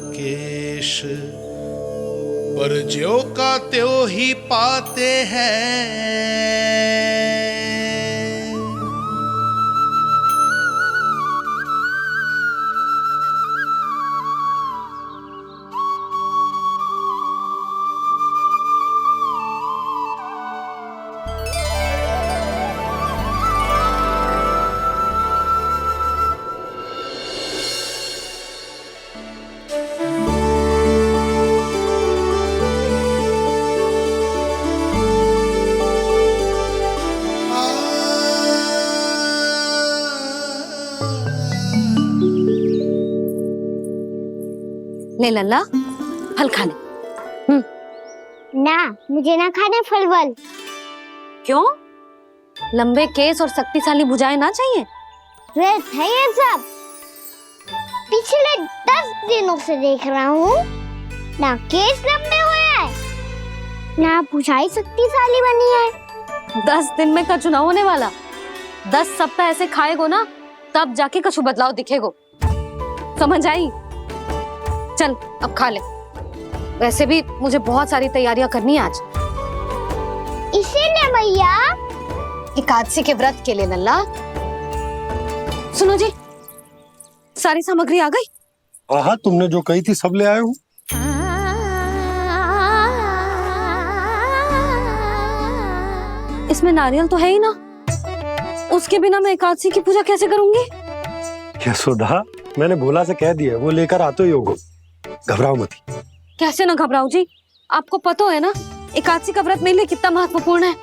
केश, पर ज्यो का त्यों ही पाते हैं। ले लल्ला, फल खा ले। ना, मुझे ना खाने फल वल। क्यों? लंबे केस और शक्तिशाली भुजाएं ना चाहिए? व्यर्थ है ये सब। पिछले 10 दिनों से देख रहा हूँ, ना केस लंबे हुए हैं, ना भुजाएं शक्तिशाली बनी है। 10 दिन में का चुनाव होने वाला। 10 सप्ताह ऐसे खाएगो ना, तब जाके कछु बदलाव दिखेगो। समझ आई? चल अब खा ले। वैसे भी मुझे बहुत सारी तैयारियां करनी है आज। इसीलिए भैया एकादशी के व्रत के लिए लल्ला। सुनो जी, सारी सामग्री आ गई? हाँ, तुमने जो कही थी सब ले आए हूँ। इसमें नारियल तो है ही ना, उसके बिना मैं एकादशी की पूजा कैसे करूंगी? यशोदा, मैंने भोला से कह दिया, वो लेकर आते ही होगा। घबराओ मत। कैसे ना घबराओ जी, आपको पता है ना एकादशी का व्रत मेरे लिए कितना महत्वपूर्ण है।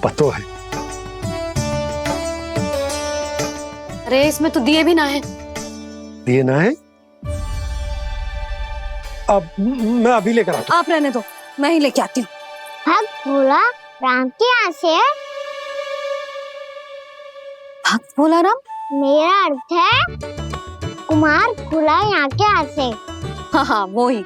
पता है। अरे इसमें तो दिए भी ना है। दिए ना है? अब मैं अभी लेकर आता हूँ। आप रहने दो, मैं ही लेके आती हूँ। भक्त भोला राम के यहाँ से है। भक्त भोला राम? मेरा अर्थ है कुमार भोला यहाँ के यहाँ से। हाँ हाँ, वो ही।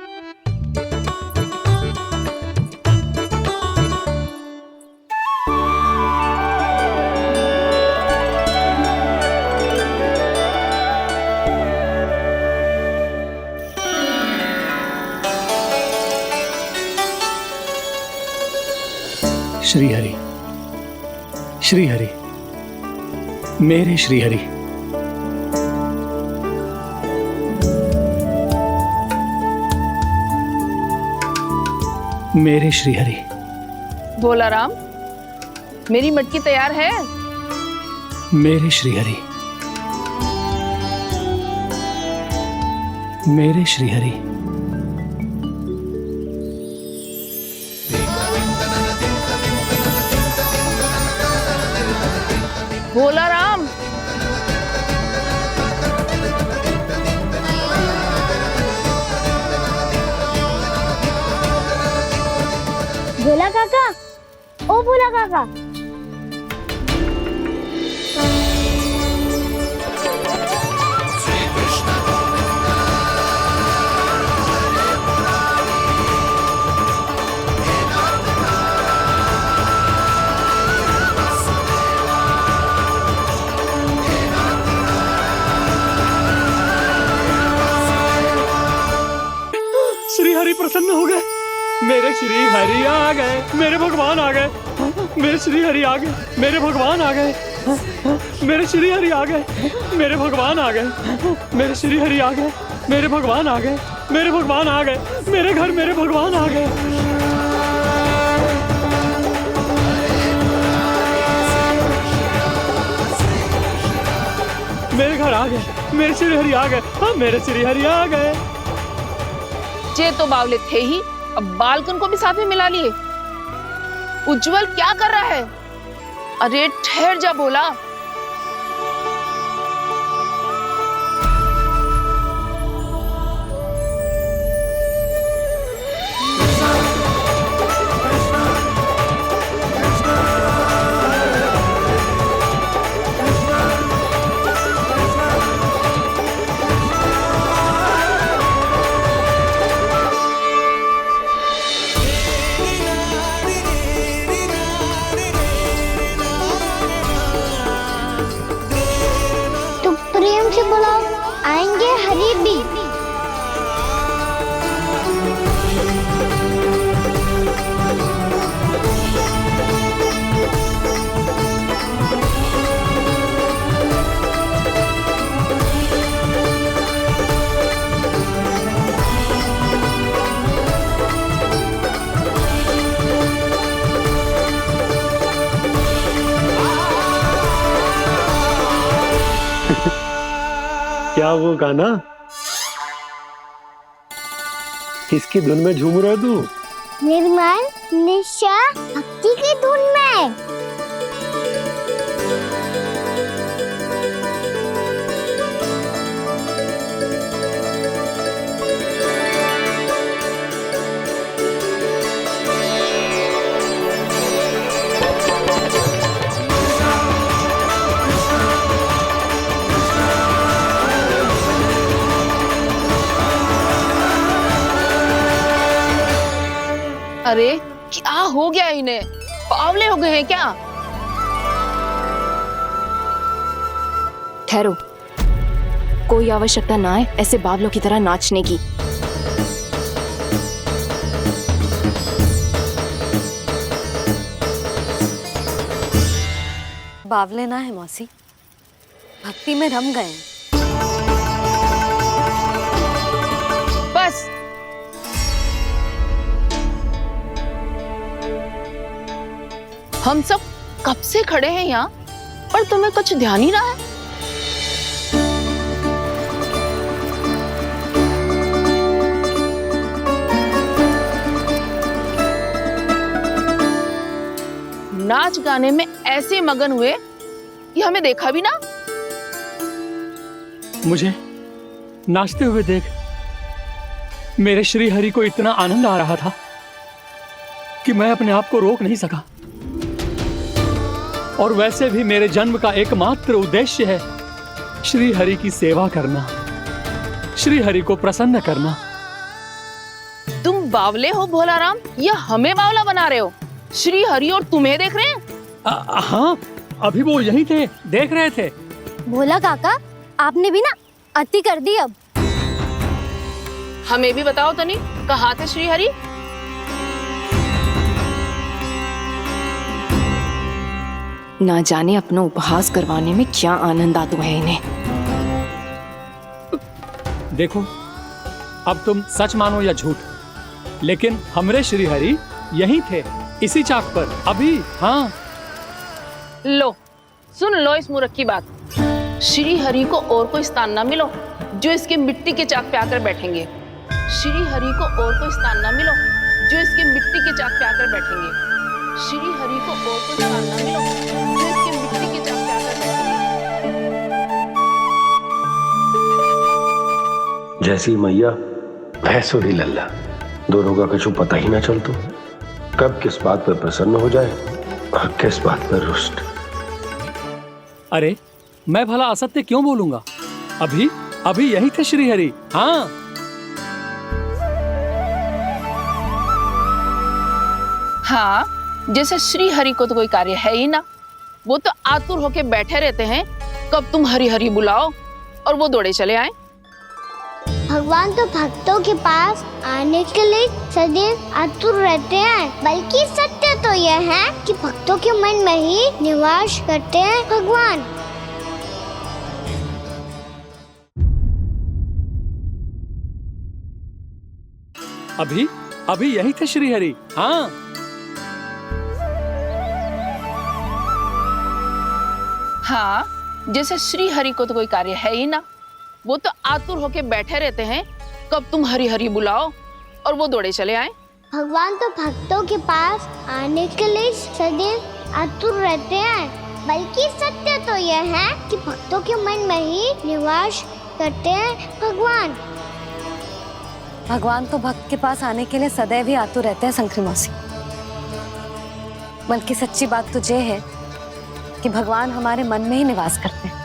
श्री हरि, श्री हरि, मेरे श्री हरि। मेरे श्री हरि। भोला राम, मेरी मटकी तैयार है? मेरे श्री हरि। मेरे श्री हरि। भोला राम, भोला काका, ओ भोला काका। श्री हरि प्रसन्न हो गए। मेरे श्री हरि आ गए, मेरे भगवान आ गए। मेरे श्री हरि आ गए, मेरे भगवान आ गए। मेरे श्री हरि आ गए, मेरे भगवान आ गए। मेरे श्री हरि आ गए, मेरे भगवान आ गए। मेरे भगवान आ गए, मेरे घर मेरे भगवान आ गए। मेरे घर आ गए, मेरे श्री हरि आ गए। हाँ, मेरे श्री हरि आ गए। जे तो बावले थे ही, अब बालकन को भी साथ में मिला लिए। उज्जवल क्या कर रहा है? अरे ठहर जा भोला। प्रेम से बुलाओ, आएंगे क्या वो गाना? किसकी धुन में झूम रहा है तू? निर्मल निशा भक्ति की धुन में। अरे क्या हो गया इन्हें? बावले हो गए हैं क्या? ठहरो, कोई आवश्यकता ना है ऐसे बावलों की तरह नाचने की। बावले ना है मौसी, भक्ति में रम गए हैं। बस हम सब कब से खड़े हैं यहाँ, पर तुम्हें कुछ ध्यान ही रहा है। नाच गाने में ऐसे मगन हुए कि हमें देखा भी ना। मुझे नाचते हुए देख मेरे श्री हरि को इतना आनंद आ रहा था कि मैं अपने आप को रोक नहीं सका। और वैसे भी मेरे जन्म का एकमात्र उद्देश्य है श्री हरि की सेवा करना, श्री हरि को प्रसन्न करना। तुम बावले हो भोलाराम, या हमें बावला बना रहे हो? श्री हरि और तुम्हें देख रहे हैं। हाँ, अभी वो यहीं थे, देख रहे थे। भोला काका, आपने भी ना अति कर दी। अब हमें भी बताओ तनी, कहाँ थे श्री हरि? ना जाने अपना उपहास करवाने में क्या आनंद आता है इन्हें। देखो, अब तुम सच मानो या झूठ, लेकिन हमरे श्री हरि यहीं थे, इसी चाक पर अभी। हाँ, लो सुन लो इस मूर्ख की बात। श्री हरि को और कोई स्थान ना मिलो जो इसके मिट्टी के चाक पे आकर बैठेंगे। श्री हरि को और कोई स्थान ना मिलो जो इसके मिट्टी के चाक पे आकर बैठेंगे। श्री हरि को और कोई स्थान ना मिलो जो इसके मिट्टी के चाक पे आकर बैठेंगे। जैसी मैया भैंसो ही लल्ला, दोनों का कुछ पता ही ना चलतो। कब किस बात पर प्रसन्न हो जाए और किस बात पर रुष्ट। अरे मैं भला असत्य क्यों बोलूंगा? अभी अभी यही थे श्री हरि। हाँ, हाँ, जैसे श्री हरि को तो कोई कार्य है ही ना। वो तो आतुर होके बैठे रहते हैं कब तुम हरि हरि बुलाओ और वो दौड़े चले आए। भगवान तो भक्तों के पास आने के लिए सदैव आतुर रहते हैं, बल्कि सत्य तो यह है कि भक्तों के मन में ही निवास करते हैं भगवान। अभी अभी यही थे श्री हरि। हाँ, हाँ, जैसे श्री हरि को तो कोई कार्य है ही ना। वो तो आतुर होके बैठे रहते हैं कब तुम हरि हरि बुलाओ और वो दौड़े चले आए। भगवान तो भक्तों के पास आने के लिए सदैव आतुर रहते हैं, बल्कि सत्य तो यह है कि भक्तों के मन में ही निवास करते हैं भगवान। भगवान तो भक्त के पास आने के लिए सदैव ही आतुर रहते हैं शंकरी मौसी। बल्कि सच्ची बात तो ये है कि भगवान हमारे मन में ही निवास करते हैं।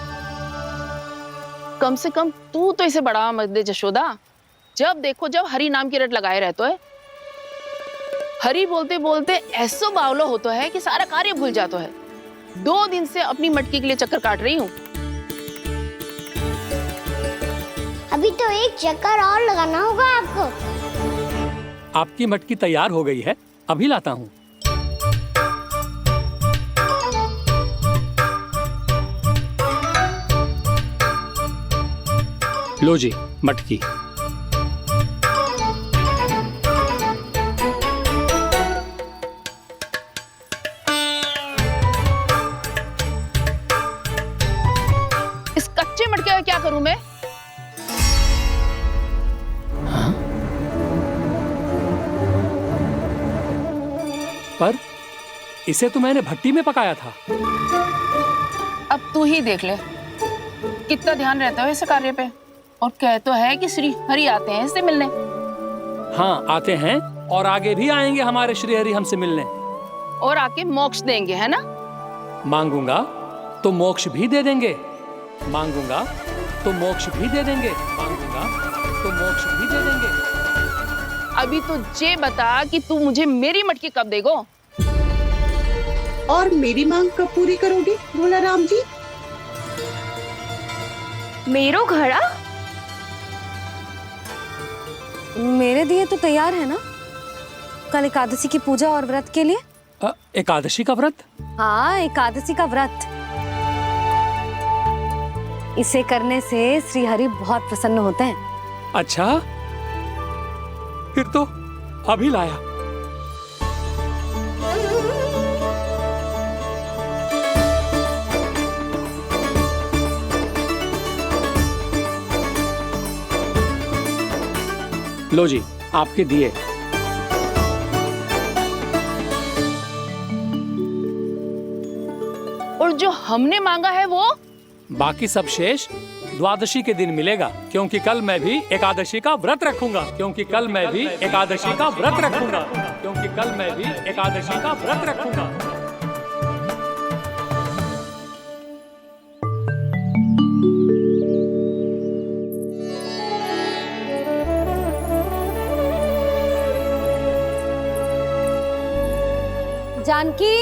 कम से कम तू तो इसे बढ़ावा मत दे जशोदा। जब देखो जब हरि नाम की रट लगाए रहते है। हरि बोलते बोलते ऐसो बावलो होता है कि सारा कार्य भूल जाता है। 2 दिन से अपनी मटकी के लिए चक्कर काट रही हूँ। अभी तो एक चक्कर और लगाना होगा आपको। आपकी मटकी तैयार हो गई है, अभी लाता हूँ। लो जी मटकी। इस कच्चे मटके का क्या करूं मैं? पर इसे तो मैंने भट्टी में पकाया था। अब तू ही देख ले कितना ध्यान रहता है इस कार्य पे। और कह तो है कि श्री हरि आते हैं इससे मिलने। हाँ, आते हैं और आगे भी आएंगे हमारे श्री हरि हमसे मिलने। और आके मोक्ष देंगे, है ना? मांगूंगा तो मोक्ष भी दे देंगे, मांगूंगा तो मोक्ष भी दे देंगे, मांगूंगा तो मोक्ष भी दे देंगे। अभी तो ये बता कि तू मुझे मेरी मटकी कब देगो? और मेरी मांग कब पूरी करोगे भोला राम जी? मेरो घड़ा मेरे दिए तो तैयार है ना कल एकादशी की पूजा और व्रत के लिए? एकादशी का व्रत? हाँ, एकादशी का व्रत। इसे करने से श्री हरि बहुत प्रसन्न होते हैं। अच्छा, फिर तो अभी लाया। लो जी, आपके दिए। और जो हमने मांगा है वो? बाकी सब शेष द्वादशी के दिन मिलेगा, क्योंकि कल मैं भी एकादशी का व्रत रखूंगा, क्योंकि कल मैं भी एकादशी का व्रत रखूंगा, क्योंकि कल मैं भी एकादशी का व्रत रखूंगा। जानकी,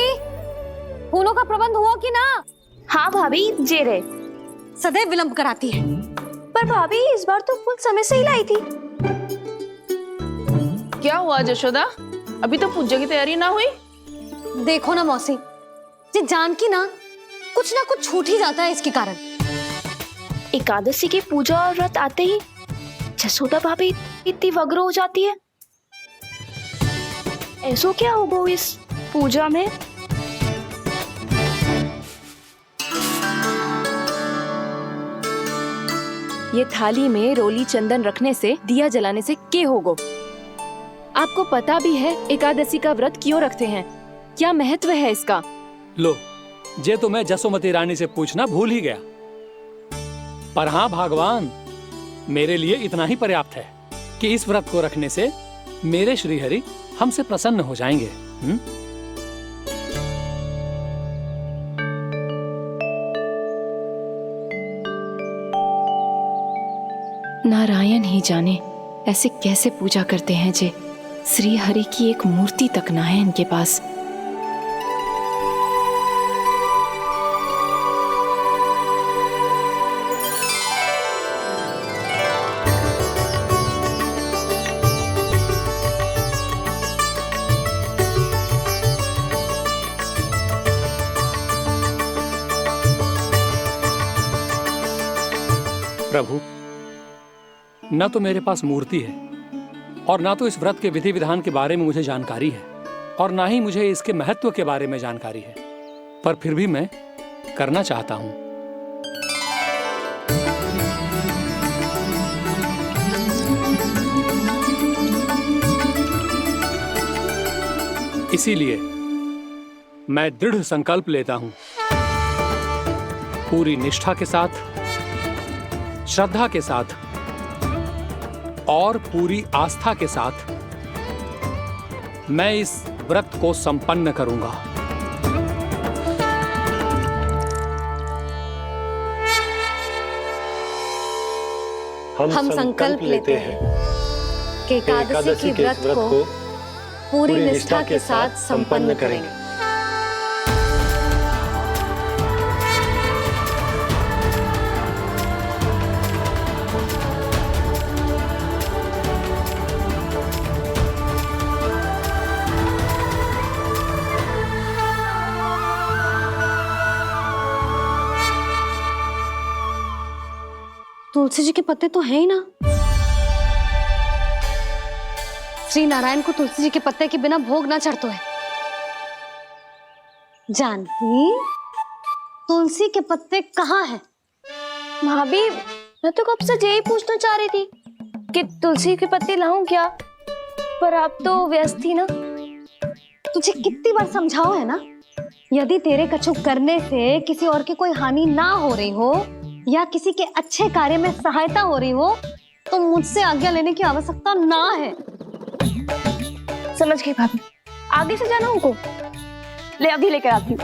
फूलों का प्रबंध हुआ कि ना? हाँ भाभी, जे रहे। सदैव विलंब कराती है। पर भाभी इस बार तो फूल समय से ही लाई थी। क्या हुआ जशोदा, अभी तो पूजा की तैयारी ना हुई? देखो ना मौसी, ये जानकी ना कुछ छूट ही जाता है इसके कारण। एकादशी की पूजा और व्रत आते ही जसोदा भाभी इतनी वग्र हो जाती है। ऐसो क्या होगा इस पूजा में? ये थाली में रोली चंदन रखने से, दिया जलाने से के होगो? आपको पता भी है एकादशी का व्रत क्यों रखते हैं? क्या महत्व है इसका? लो, जे तो मैं जसोमती रानी से पूछना भूल ही गया। पर हाँ भगवान, मेरे लिए इतना ही पर्याप्त है कि इस व्रत को रखने से मेरे श्री हरि हमसे प्रसन्न हो जाएंगे। नारायण ही जाने ऐसे कैसे पूजा करते हैं जे श्री हरि की एक मूर्ति तक ना है इनके पास। प्रभु, न तो मेरे पास मूर्ति है और ना तो इस व्रत के विधि विधान के बारे में मुझे जानकारी है और ना ही मुझे इसके महत्व के बारे में जानकारी है, पर फिर भी मैं करना चाहता हूं। इसीलिए मैं दृढ़ संकल्प लेता हूं, पूरी निष्ठा के साथ, श्रद्धा के साथ और पूरी आस्था के साथ मैं इस व्रत को संपन्न करूंगा। हम संकल्प लेते हैं कि एकादशी के व्रत को पूरी निष्ठा के साथ संपन्न करेंगे। तुलसी जी के पत्ते तो हैं ही ना। श्री नारायण को तुलसी जी के पत्ते के बिना भोग ना चढ़तो है। जानकी, तुलसी के पत्ते कहाँ हैं? भाभी, मैं तो कब से यही पूछना चाह रही थी कि तुलसी के पत्ते लाऊं क्या, पर आप तो व्यस्त थी ना। तुझे कितनी बार समझाओ है ना, यदि तेरे कछु करने से किसी और की कोई हानि ना हो रही हो या किसी के अच्छे कार्य में सहायता हो रही हो तो मुझसे आज्ञा लेने की आवश्यकता ना है। समझ गई भाभी, आगे से जाना उनको। ले अभी लेकर आती हूँ।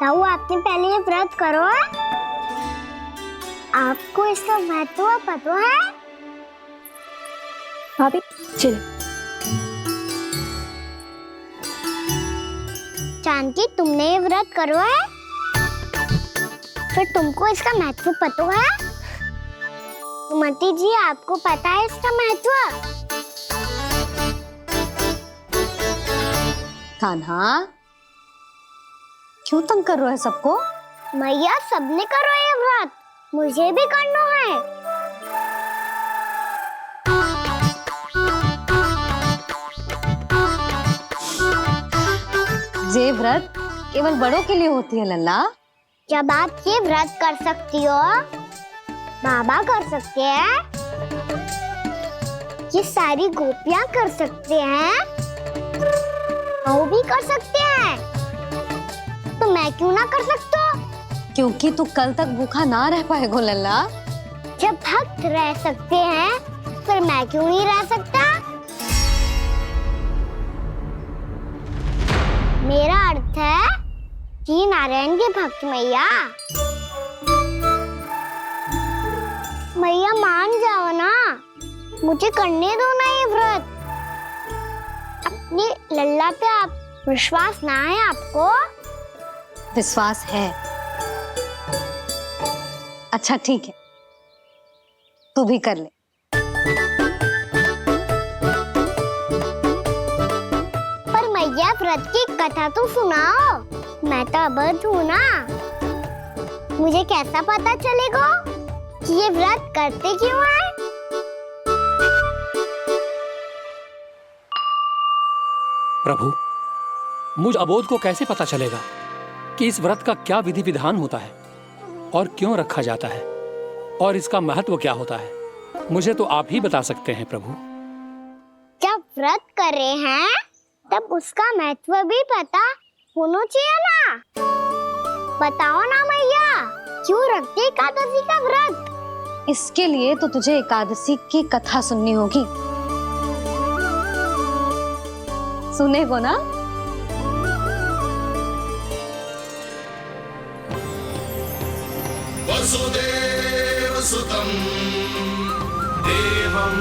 ताऊ, आपने पहले ये व्रत करो है? आपको इसका महत्व पता है? भाभी चल। जानकी, तुमने ये व्रत करो है? फिर तुमको इसका महत्व पता है? सुमति जी, आपको पता है इसका महत्व? कान्हा, क्यों तंग कर रहे हो सबको? मैया, सबने करो ये व्रत, मुझे भी करना है। ये व्रत केवल बड़ों के लिए होती है लल्ला। जब आप ये व्रत कर सकती हो, बाबा कर सकते हैं, ये सारी गोपियां कर सकते हैं, बहू भी कर सकते हैं, तो मैं क्यों ना कर सकता? क्योंकि तू कल तक भूखा ना रह पाएगा लल्ला। जब भक्त रह सकते हैं, फिर मैं क्यों नहीं रह सकता? मेरा अर्थ है कि नारायण के भक्त मैया, मैया मान जाओ ना, मुझे करने दो ना ये व्रत। अपनी लल्ला पे आप विश्वास ना है आपको? विश्वास है। अच्छा ठीक है, तू भी कर ले। पर मैया, व्रत की कथा तो सुनाओ, मैं तो अबध हूँ ना। मुझे कैसा पता चलेगा कि ये व्रत करते क्यों हैं? प्रभु, मुझ अबोध को कैसे पता चलेगा कि इस व्रत का क्या विधि विधान होता है और क्यों रखा जाता है और इसका महत्व क्या होता है? मुझे तो आप ही बता सकते हैं प्रभु। जब व्रत कर रहे हैं तब उसका महत्व भी पता होना चाहिए ना। बताओ ना मैया, क्यों रखते एकादशी का व्रत? इसके लिए तो तुझे एकादशी की कथा सुननी होगी। सुनेगो ना? वसुदेव सुतं देवं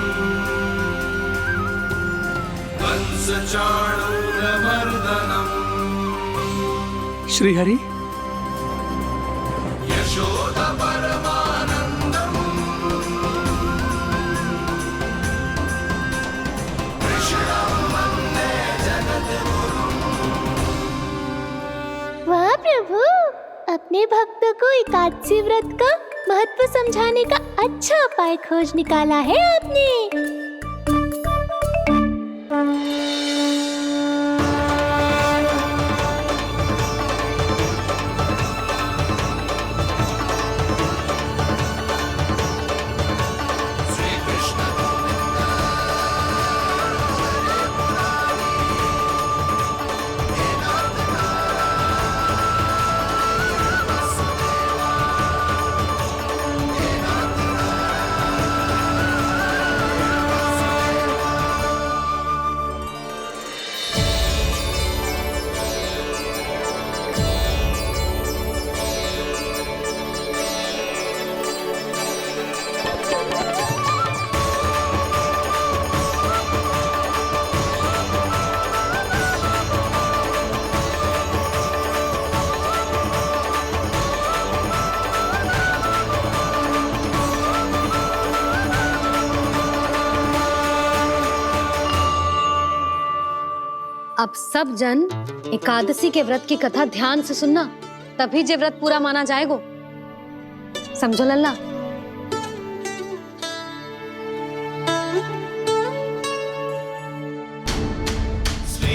कंसचाणूरमर्दनम् श्रीहरि, यशोदा परमानंदम् कृष्णं वन्दे जगद्गुरुम्। वाह प्रभु, अपने भक्तों को एकादशी व्रत का महत्व समझाने का अच्छा उपाय खोज निकाला है आपने। अब सब जन एकादशी के व्रत की कथा ध्यान से सुनना, तभी जे व्रत पूरा माना जाएगा। समझो लल्ला? श्री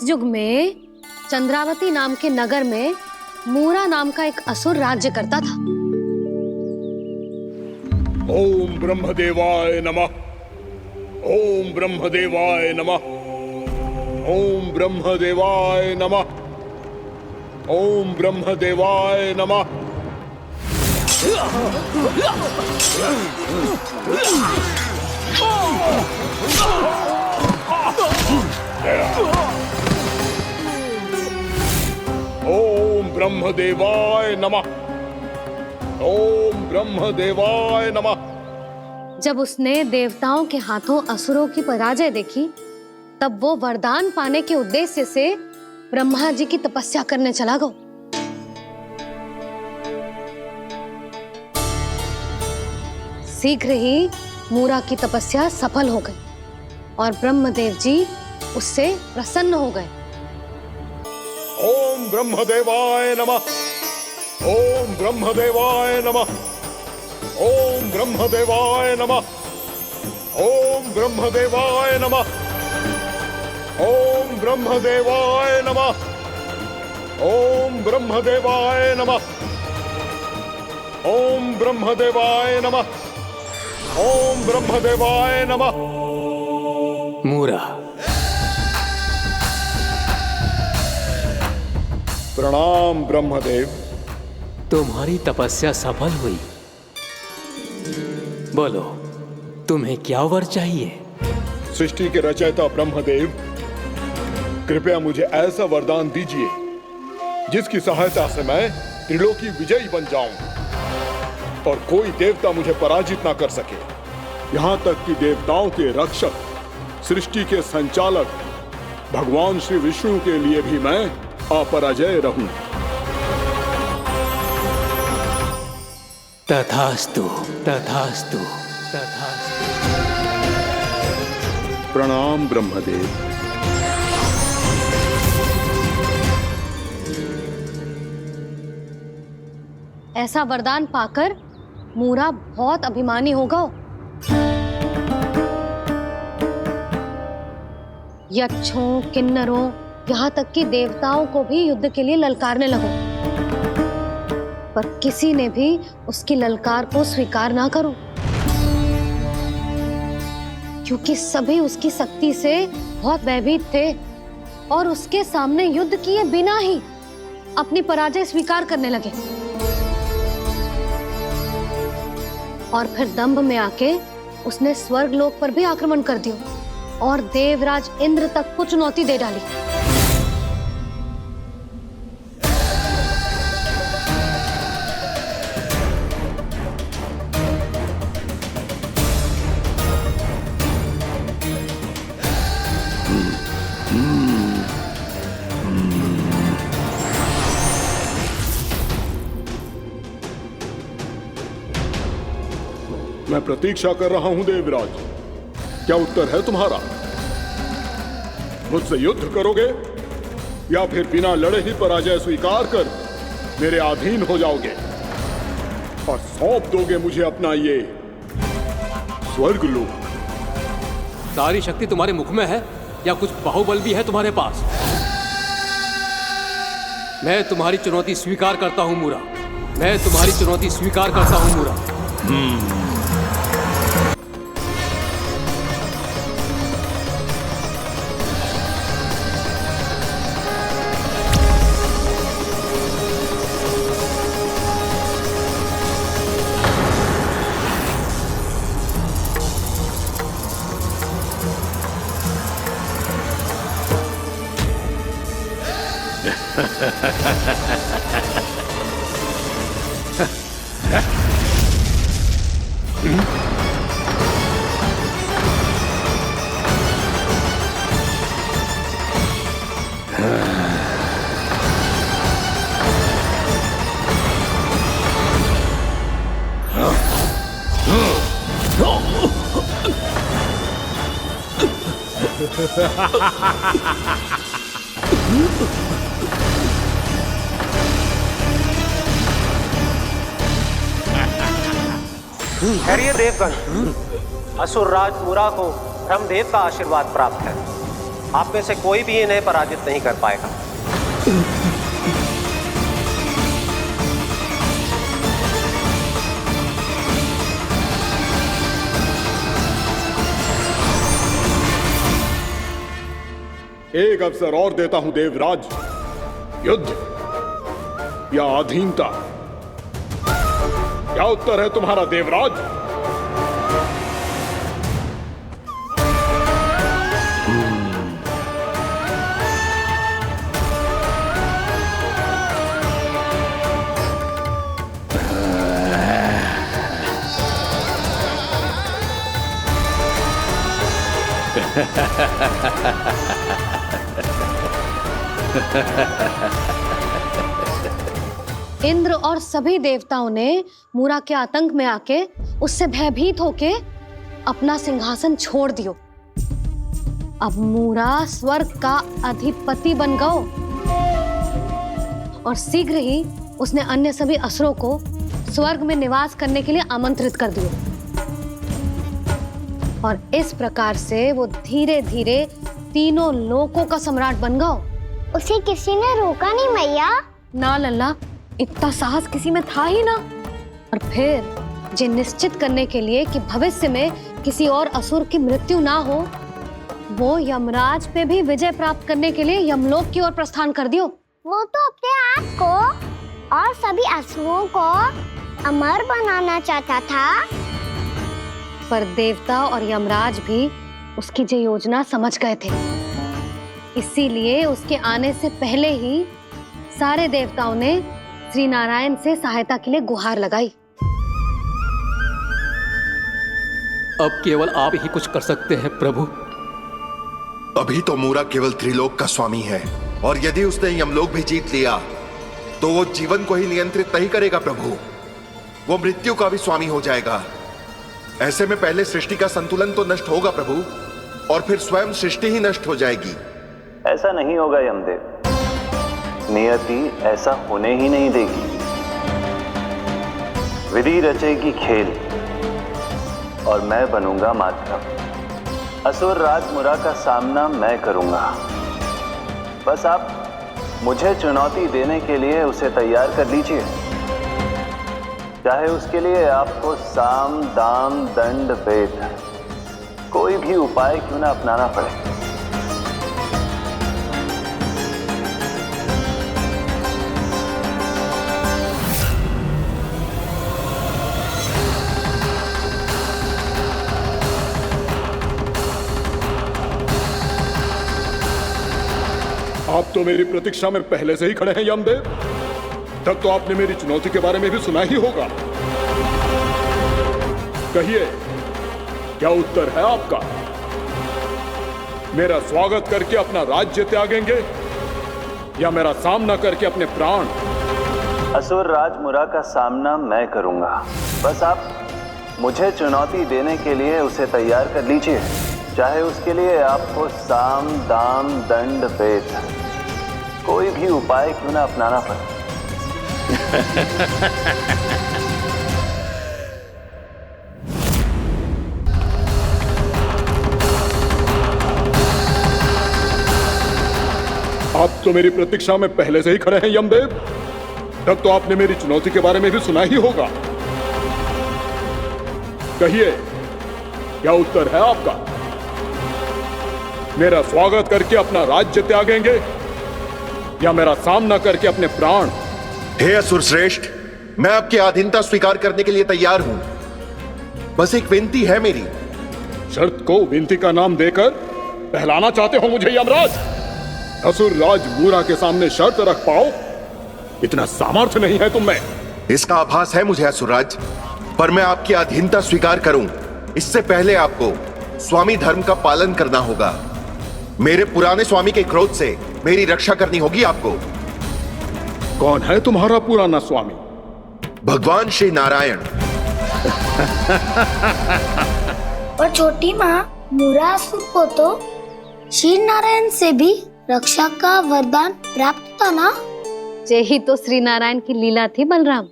सतयुग में चंद्रावती नाम के नगर में मूरा नाम का एक असुर राज्य करता था। ओम ब्रह्मदेवाय नमः। ओम ब्रह्मदेवाय नमः। ओम ब्रह्मदेवाय नमः। ओम ब्रह्मदेवाय नमः। ओम ब्रह्मदेवाय नमः। ओम ब्रह्मदेवाय नमः। जब उसने देवताओं के हाथों असुरों की पराजय देखी, तब वो वरदान पाने के उद्देश्य से ब्रह्मा जी की तपस्या करने चला गया। शीघ्र ही मूरा की तपस्या सफल हो गई और ब्रह्मदेव जी उससे प्रसन्न हो गए। ओम ब्रह्मदेवाय नमः। ओम ब्रह्मदेवाय नमः। ओम ब्रह्मदेवाय नमः। ओम ब्रह्मदेवाय नमः। ओम ब्रह्मदेवाय नमः। ओम ब्रह्मदेवाय नमः। ओम ब्रह्मदेवाय नमः। ओम ब्रह्मदेवाय नमः। मूरा, प्रणाम ब्रह्मदेव। तुम्हारी तपस्या सफल हुई। बोलो, तुम्हें क्या वर चाहिए? सृष्टि के रचयिता ब्रह्मदेव, कृपया मुझे ऐसा वरदान दीजिए जिसकी सहायता से मैं त्रिलोकी विजयी बन जाऊं और कोई देवता मुझे पराजित ना कर सके। यहाँ तक कि देवताओं के रक्षक, सृष्टि के संचालक भगवान श्री विष्णु के लिए भी मैं अपराजय रहूं। तथास्तु, तथास्तु, तथास्तु। प्रणाम ब्रह्मदेव। ऐसा वरदान पाकर मूरा बहुत अभिमानी होगा। यक्षों, किन्नरों, यहाँ तक कि देवताओं को भी युद्ध के लिए ललकारने लगो, पर किसी ने भी उसकी ललकार को स्वीकार ना करो, क्योंकि सभी उसकी शक्ति से बहुत भयभीत थे और उसके सामने युद्ध किए बिना ही अपनी पराजय स्वीकार करने लगे। और फिर दंभ में आके उसने स्वर्ग लोक पर भी आक्रमण कर दिया और देवराज इंद्र तक को चुनौती दे डाली। मैं प्रतीक्षा कर रहा हूं देवराज। क्या उत्तर है तुम्हारा? मुझसे युद्ध करोगे या फिर बिना लड़े ही पराजय स्वीकार कर मेरे अधीन हो जाओगे और सौंप दोगे मुझे अपना ये स्वर्ग लोक? सारी शक्ति तुम्हारे मुख में है या कुछ बाहुबल भी है तुम्हारे पास? मैं तुम्हारी चुनौती स्वीकार करता हूं मूरा। मैं तुम्हारी चुनौती स्वीकार करता हूं मूरा। खैरिए देवगण, असुर राज मूरा को ब्रह्मदेव का आशीर्वाद प्राप्त है। आप में से कोई भी इन्हें पराजित नहीं कर पाएगा। एक अवसर और देता हूं देवराज, युद्ध या अधीनता, क्या उत्तर है तुम्हारा देवराज? इंद्र और सभी देवताओं ने मूरा के आतंक में आके उससे भयभीत होके अपना सिंहासन छोड़ दियो। अब मूरा स्वर्ग का अधिपति बन गयो और शीघ्र ही उसने अन्य सभी असुरों को स्वर्ग में निवास करने के लिए आमंत्रित कर दियो। और इस प्रकार से वो धीरे धीरे तीनों लोकों का सम्राट बन गयो। उसे किसी ने रोका नहीं मैया? ना लल्ला, इतना साहस किसी में था ही ना। और फिर ये निश्चित करने के लिए कि भविष्य में किसी और असुर की मृत्यु ना हो, वो यमराज पे भी विजय प्राप्त करने के लिए यमलोक की ओर प्रस्थान कर दियो। वो तो अपने आप को और सभी असुरों को अमर बनाना चाहता था। पर देवता और यमराज भी उसकी ये योजना समझ गए थे। इसीलिए उसके आने से पहले ही सारे देवताओं ने श्री नारायण से सहायता के लिए गुहार लगाई। अब केवल आप ही कुछ कर सकते हैं प्रभु। अभी तो मूरा केवल त्रिलोक का स्वामी है, और यदि उसने यमलोक भी जीत लिया तो वो जीवन को ही नियंत्रित नहीं करेगा प्रभु, वो मृत्यु का भी स्वामी हो जाएगा। ऐसे में पहले सृष्टि का संतुलन तो नष्ट होगा प्रभु, और फिर स्वयं सृष्टि ही नष्ट हो जाएगी। ऐसा नहीं होगा यमदेव, नियति ऐसा होने ही नहीं देगी। विधि रचेगी खेल और मैं बनूंगा माध्यम। असुर राज मूरा का सामना मैं करूंगा। बस आप मुझे चुनौती देने के लिए उसे तैयार कर लीजिए, चाहे उसके लिए आपको साम दाम दंड भेद कोई भी उपाय क्यों ना अपनाना पड़े। आप तो मेरी प्रतीक्षा में पहले से ही खड़े हैं यमदेव। तब तो आपने मेरी चुनौती के बारे में भी सुना ही होगा। कहिए, क्या उत्तर है आपका? मेरा स्वागत करके अपना राज्य त्यागेंगे या मेरा सामना करके अपने प्राण? असुर राज मूरा का सामना मैं करूंगा। बस आप मुझे चुनौती देने के लिए उसे तैयार कर लीजिए, चाहे उसके लिए आपको साम दाम दंड भेद कोई भी उपाय क्यों ना अपनाना पड़े। आप तो मेरी प्रतीक्षा में पहले से ही खड़े हैं यमदेव। तब तो आपने मेरी चुनौती के बारे में भी सुना ही होगा। कहिए, क्या उत्तर है आपका? मेरा स्वागत करके अपना राज्य त्यागेंगे या मेरा सामना करके अपने प्राण? हे असुर श्रेष्ठ, मैं आपकी अधीनता स्वीकार करने के लिए तैयार हूं। बस एक विनती है मेरी। शर्त को विनती का नाम देकर बहलाना चाहते हो मुझे यमराज? असुर राज मूरा के सामने शर्त रख पाओ, इतना सामर्थ्य नहीं है तुम में। इसका आभास है मुझे असुरराज, पर मैं आपकी अधीनता स्वीकार करूं इससे पहले आपको स्वामी धर्म का पालन करना होगा। मेरे पुराने स्वामी के क्रोध से मेरी रक्षा करनी होगी आपको। कौन है तुम्हारा पुराना स्वामी? भगवान श्री नारायण। और छोटी माँ, मूरासुर को तो श्री नारायण से भी रक्षा का वरदान प्राप्त था ना? यही तो श्री नारायण की लीला थी बलराम।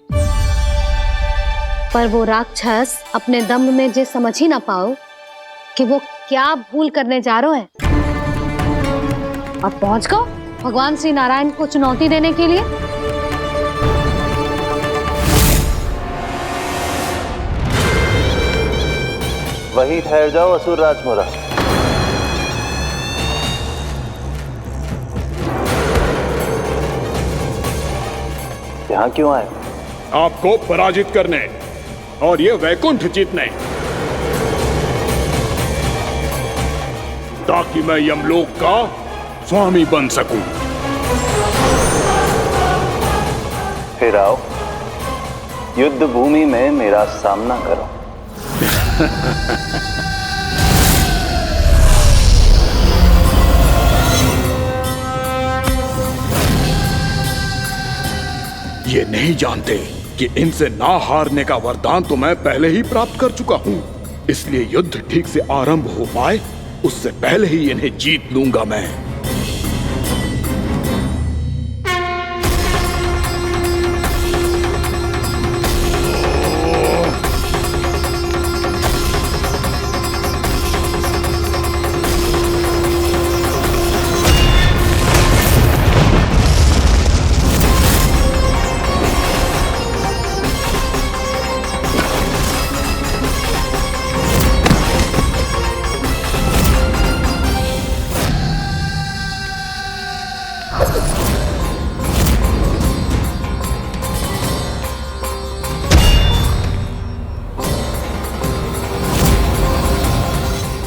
पर वो राक्षस अपने दम में जे समझ ही ना पाओ कि वो क्या भूल करने जा रहा है। और पहुंच गए भगवान श्री नारायण को चुनौती देने के लिए। वहीं ठहर जाओ असुर राज मुरा। यहाँ क्यों आए? आपको पराजित करने और ये वैकुंठ जीतने, ताकि मैं यमलोक का स्वामी बन सकूं। फिर आओ, युद्ध भूमि में मेरा सामना करो। ये नहीं जानते कि इनसे ना हारने का वरदान तो मैं पहले ही प्राप्त कर चुका हूं, इसलिए युद्ध ठीक से आरंभ हो पाए उससे पहले ही इन्हें जीत लूंगा मैं।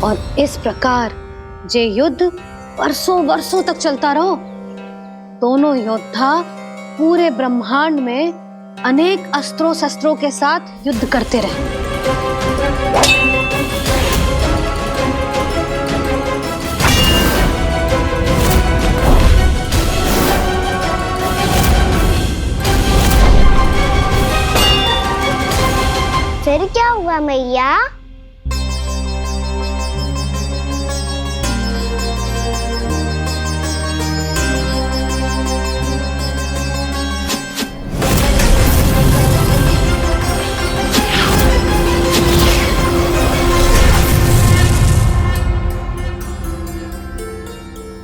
और इस प्रकार जे युद्ध वर्षों वर्षों तक चलता रहो। दोनों योद्धा पूरे ब्रह्मांड में अनेक अस्त्रों शस्त्रों के साथ युद्ध करते रहे। फिर क्या हुआ मैया?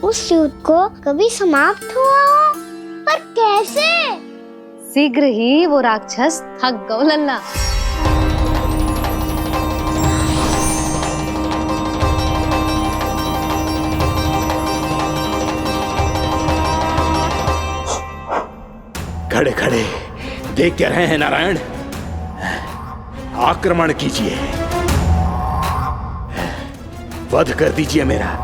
उस युद्ध को कभी समाप्त हुआ हो, पर कैसे? शीघ्र ही वो राक्षस थक गए लल्ला। खड़े खड़े देख क्या रहे हैं नारायण? आक्रमण कीजिए, वध कर दीजिए मेरा।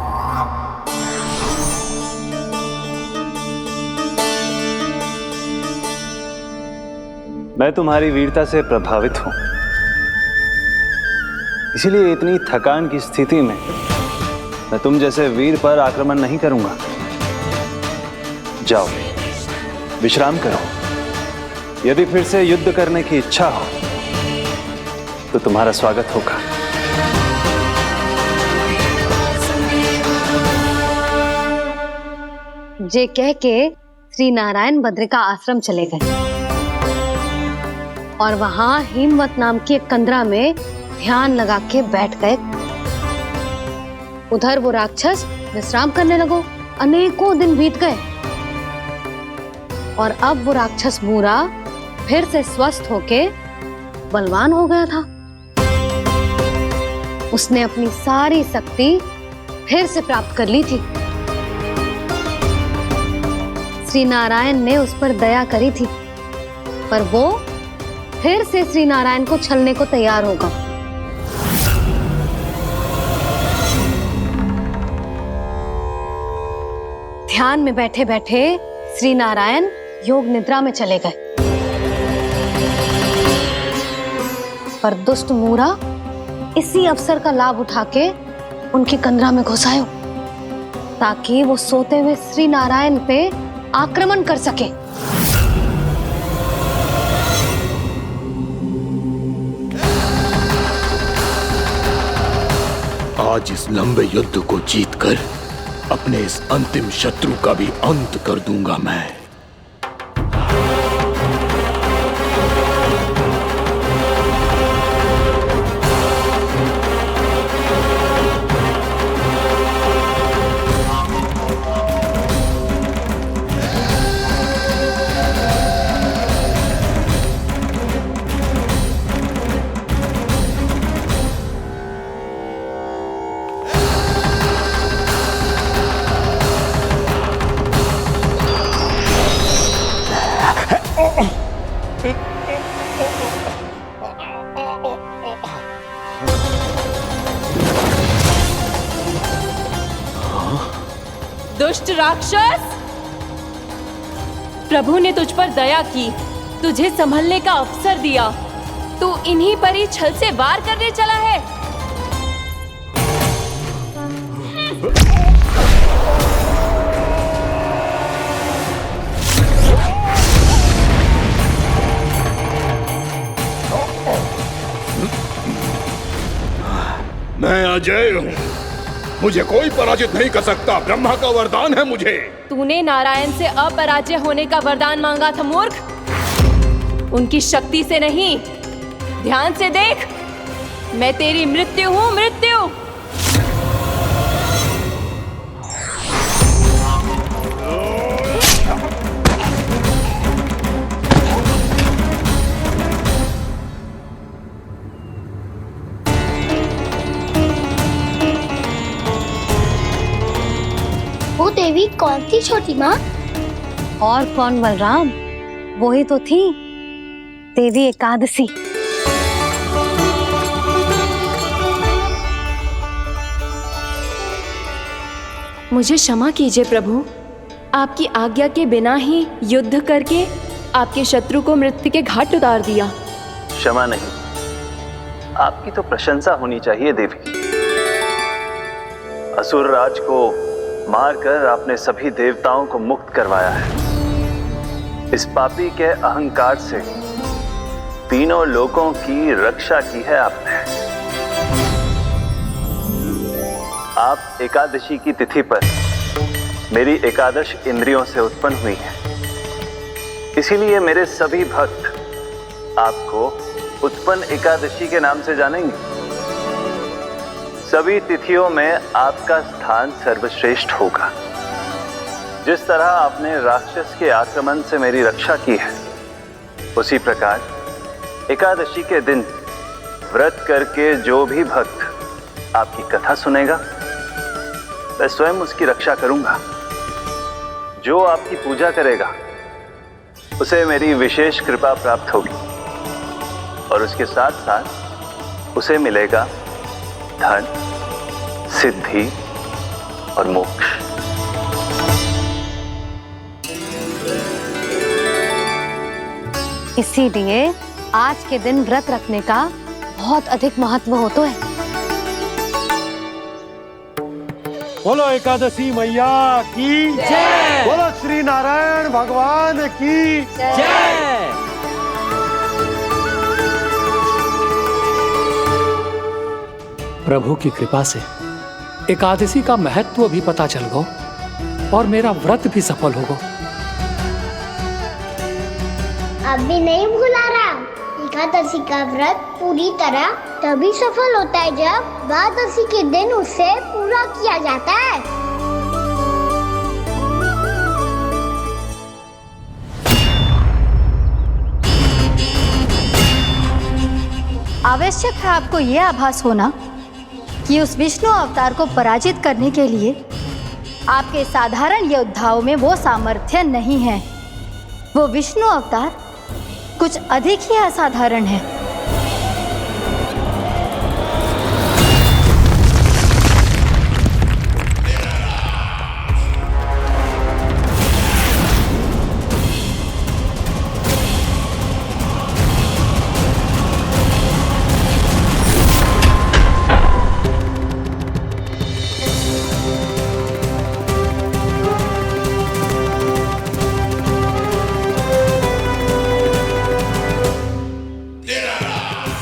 मैं तुम्हारी वीरता से प्रभावित हूं, इसीलिए इतनी थकान की स्थिति में मैं तुम जैसे वीर पर आक्रमण नहीं करूंगा। जाओ विश्राम करो। यदि फिर से युद्ध करने की इच्छा हो तो तुम्हारा स्वागत होगा। जे कह के श्री नारायण बद्रिका आश्रम चले गए और वहां हिमवत नाम की एक कंदरा में ध्यान लगा के बैठ गए। उधर वो राक्षस विश्राम करने लगो। अनेकों दिन बीत गए और अब वो राक्षस मूरा फिर से स्वस्थ होके बलवान हो गया था। उसने अपनी सारी शक्ति फिर से प्राप्त कर ली थी। श्री नारायण ने उस पर दया करी थी, पर वो फिर से श्री नारायण को छलने को तैयार होगा। ध्यान में बैठे बैठे श्री नारायण योग निद्रा में चले गए, पर दुष्ट मूरा इसी अवसर का लाभ उठा के उनकी कंदरा में घुस आयो ताकि वो सोते हुए श्री नारायण पे आक्रमण कर सके। आज इस लंबे युद्ध को जीतकर अपने इस अंतिम शत्रु का भी अंत कर दूंगा मैं। दुष्ट राक्षस, प्रभु ने तुझ पर दया की, तुझे संभलने का अवसर दिया। तू इन्हीं पर ही छल से वार करने चला है। मैं अजय हूँ, मुझे कोई पराजित नहीं कर सकता। ब्रह्मा का वरदान है मुझे। तूने नारायण से अपराजय होने का वरदान मांगा था मूर्ख, उनकी शक्ति से नहीं। ध्यान से देख, मैं तेरी मृत्यु हूँ, मृत्यु। वो देवी कौन थी छोटी माँ? और कौन बलराम, वही तो थी देवी एकादशी। मुझे क्षमा कीजिए प्रभु, आपकी आज्ञा के बिना ही युद्ध करके आपके शत्रु को मृत्यु के घाट उतार दिया। क्षमा नहीं, आपकी तो प्रशंसा होनी चाहिए देवी। असुर राज को मारकर आपने सभी देवताओं को मुक्त करवाया है। इस पापी के अहंकार से तीनों लोकों की रक्षा की है आपने। आप एकादशी की तिथि पर मेरी एकादश इंद्रियों से उत्पन्न हुई हैं। इसीलिए मेरे सभी भक्त आपको उत्पन्न एकादशी के नाम से जानेंगे। सभी तिथियों में आपका स्थान सर्वश्रेष्ठ होगा। जिस तरह आपने राक्षस के आक्रमण से मेरी रक्षा की है, उसी प्रकार एकादशी के दिन व्रत करके जो भी भक्त आपकी कथा सुनेगा, मैं स्वयं उसकी रक्षा करूंगा। जो आपकी पूजा करेगा उसे मेरी विशेष कृपा प्राप्त होगी और उसके साथ साथ उसे मिलेगा धन, सिद्धि और मोक्ष। इसीलिए आज के दिन व्रत रखने का बहुत अधिक महत्व होता है। बोलो एकादशी मैया की जय। बोलो श्री नारायण भगवान की जय। प्रभु की कृपा से एकादशी का महत्व भी पता चल गो और मेरा व्रत भी सफल हो गो। अभी नहीं भूला राम, एकादशी का व्रत पूरी तरह तभी सफल होता है जब द्वादशी के दिन उसे पूरा किया जाता है। आवश्यक है आपको यह आभास होना कि उस विष्णु अवतार को पराजित करने के लिए आपके साधारण योद्धाओं में वो सामर्थ्य नहीं है। वो विष्णु अवतार कुछ अधिक ही असाधारण है।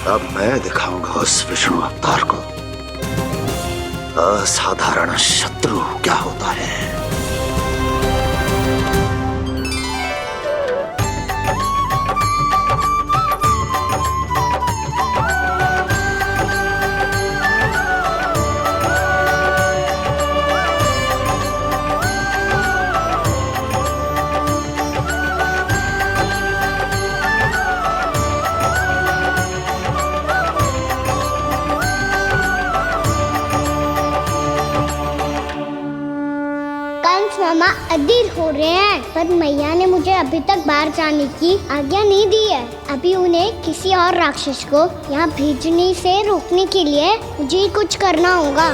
अब मैं दिखाऊंगा उस विष्णु अवतार को असाधारण शत्रु क्या होता है। मामा अधीर हो रहे हैं, पर मैया ने मुझे अभी तक बाहर जाने की आज्ञा नहीं दी है। अभी उन्हें किसी और राक्षस को यहाँ भेजने से रोकने के लिए मुझे ही कुछ करना होगा।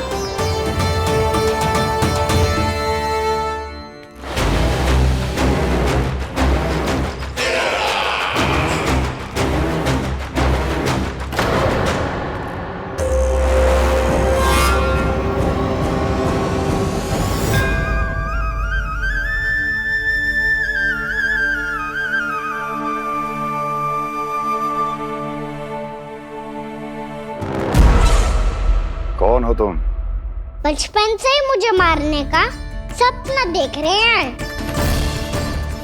कौन हो तुम? बचपन से ही मुझे मारने का सपना देख रहे हैं,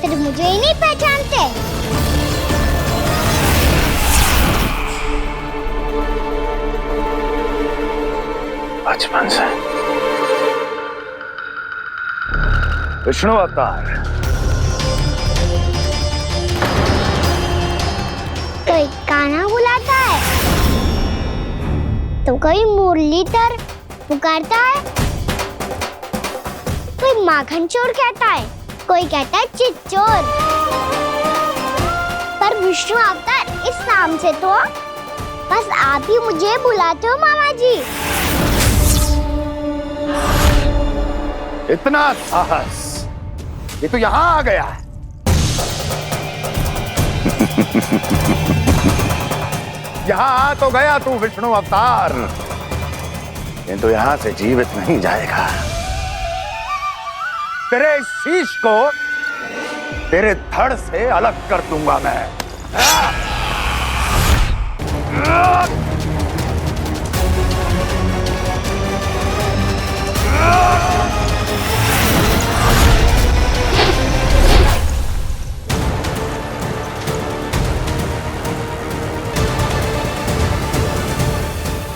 फिर मुझे ही नहीं पहचानते। बचपन से विष्णु अवतार। कोई कान्हा बुलाता है तो कोई मुरलीधर पुकारता है, कोई माखन चोर कहता है, कोई कहता है चिच्चोर। पर विष्णु अवतार इस नाम से तो बस आप ही मुझे बुलाते हो मामा जी। इतना साहस, ये तो यहाँ आ गया है। यहाँ आ तो गया तू विष्णु अवतार, किंतु यहाँ से जीवित नहीं जाएगा। तेरे इस शीश को तेरे धड़ से अलग कर दूंगा मैं।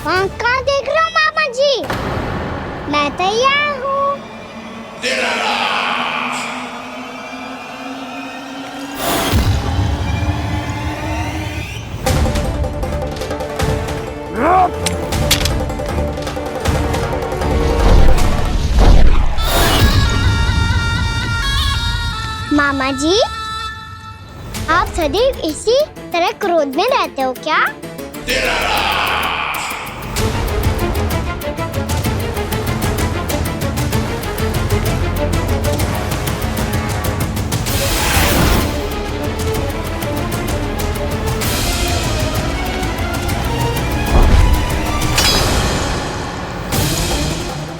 वहाँ कहाँ देख रहे हो मामा जी? मैं तैयार हूँ। मामा जी, आप सदैव इसी तरह क्रोध में रहते हो क्या?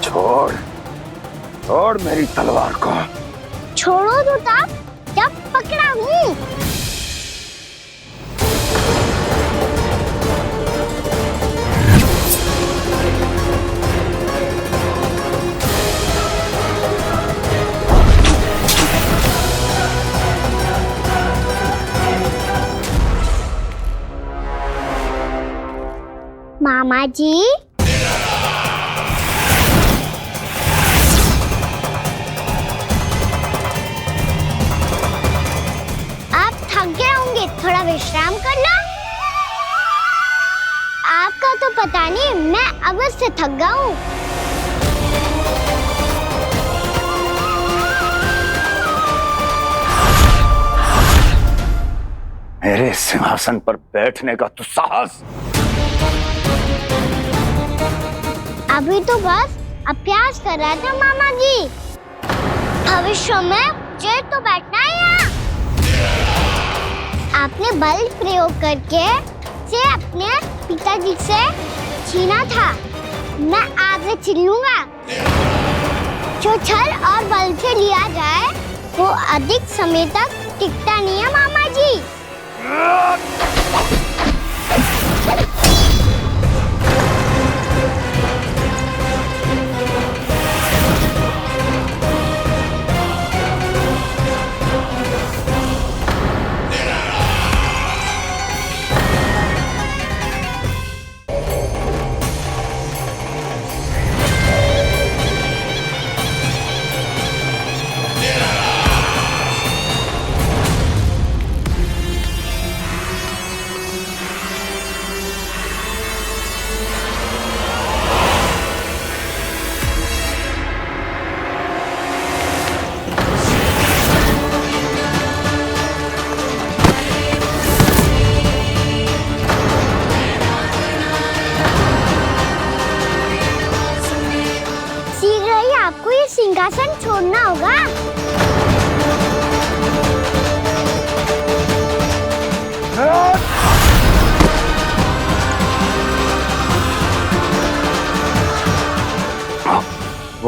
छोड़, छोड़ मेरी तलवार को। छोड़ो तो तब जब पकड़ा हूँ। मामा जी, थोड़ा विश्राम कर लो। आपका तो पता नहीं, मैं अवश्य थक गया हूँ। मेरे सिंहासन पर बैठने का तो साहस। अभी तो बस अभ्यास कर रहा था मामा जी। भविष्य में मुझे तो बैठना है यहाँ। आपने बल प्रयोग करके से अपने पिताजी से छीना था, मैं आज से छीन लूंगा। जो छल और बल से लिया जाए वो अधिक समय तक टिकता नहीं है मामा जी।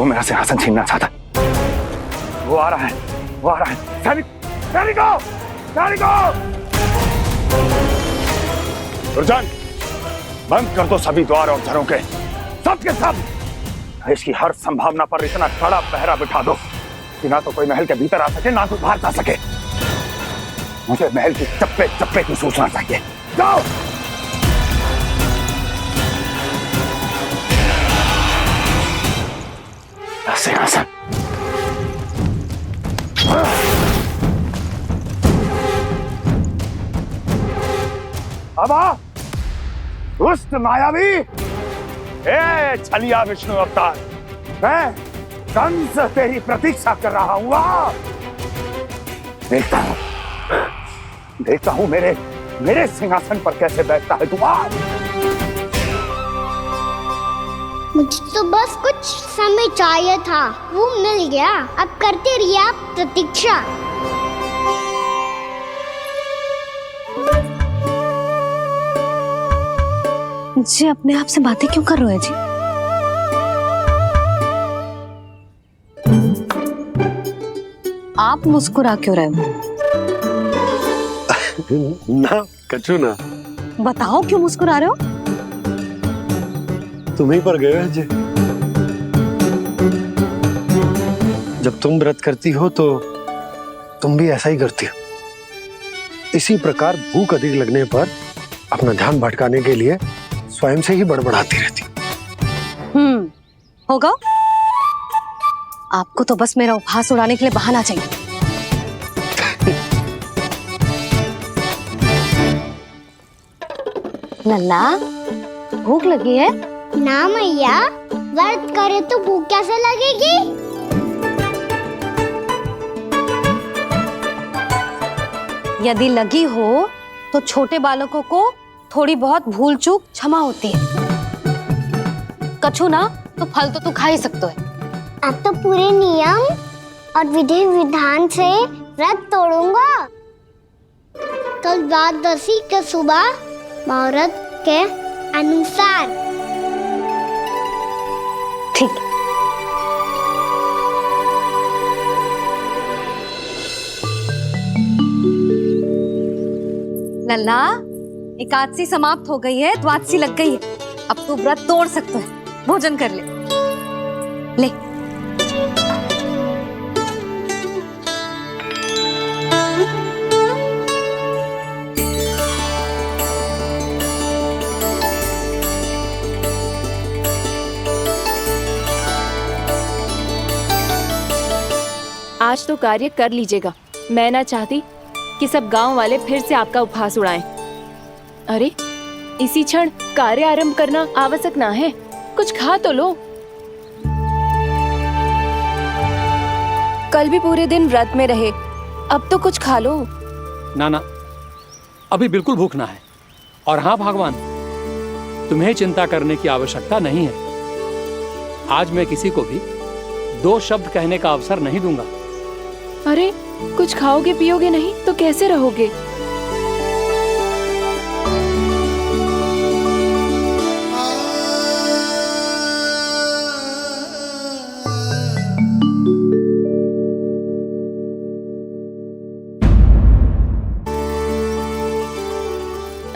मेरा सिंहासन छीनना चाहता है। वो आ रहा है, वो आ रहा है। सैनिकों, दुर्जन, बंद कर दो सभी द्वार और झरोखे, सब के सब। इसकी हर संभावना पर इतना कड़ा पहरा बिठा दो कि ना तो कोई महल के भीतर आ सके, ना तो बाहर जा सके। मुझे महल की चप्पे चप्पे की सूचना चाहिए। जाओ। सिंहासन। अब आ, दुष्ट मायावी, ए छलिया विष्णु अवतार, मैं कंस तेरी प्रतीक्षा कर रहा हूं। आ, देखता हूं मेरे सिंहासन पर कैसे बैठता है तू। आ, मुझे तो बस कुछ समय चाहिए था, वो मिल गया। अब करते रहिए आप प्रतीक्षा। जी अपने आप से बातें क्यों कर रहे हैं जी? आप मुस्कुरा क्यों रहे हो? ना कछु ना। बताओ क्यों मुस्कुरा रहे हो? तुम्हीं पर गए हैं जी। जब तुम व्रत करती हो तो तुम भी ऐसा ही करती हो। इसी प्रकार भूख अधिक लगने पर अपना ध्यान भटकाने के लिए स्वयं से ही बड़बड़ाती रहती। होगा। आपको तो बस मेरा उपहास उड़ाने के लिए बहाना चाहिए। लल्ला, भूख लगी है? ना मैया, व्रत करे तो भूख कैसे लगेगी? यदि लगी हो तो छोटे बालकों को थोड़ी बहुत भूल चूक क्षमा होती है। कछु ना तो फल तो तू खा ही सकते है। अब तो पूरे नियम और विधि विधान से व्रत तोड़ूंगा। कल द्वादशी के सुबह मुहूर्त के अनुसार। ठीक। लल्ला, एकादशी समाप्त हो गई है, द्वादशी लग गई है। अब तू व्रत तोड़ सकते है। भोजन कर ले। ले। आज तो कार्य कर लीजिएगा। मैं ना चाहती कि सब गांव वाले फिर से आपका उपहास उड़ाएं। अरे, इसी क्षण कार्य आरंभ करना आवश्यक ना है। कुछ खा तो लो। कल भी पूरे दिन व्रत में रहे, अब तो कुछ खा लो। ना ना, अभी बिल्कुल भूख ना है। और हाँ भगवान, तुम्हें चिंता करने की आवश्यकता नहीं है। आज मैं किसी को भी 2 शब्द कहने का अवसर नहीं दूंगा। अरे, कुछ खाओगे पियोगे नहीं तो कैसे रहोगे?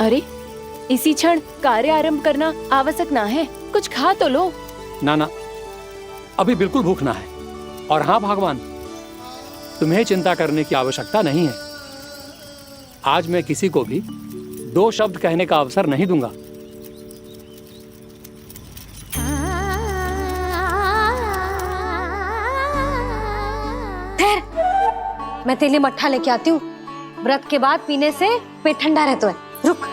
अरे, इसी क्षण कार्य आरंभ करना आवश्यक ना है। कुछ खा तो लो। ना ना, अभी बिल्कुल भूख ना है। और हाँ भगवान, तुम्हें चिंता करने की आवश्यकता नहीं है। आज मैं किसी को भी 2 शब्द कहने का अवसर नहीं दूंगा। मैं तेरे लिए मट्ठा लेके आती हूँ। व्रत के बाद पीने से पेट ठंडा रहता है। रुक।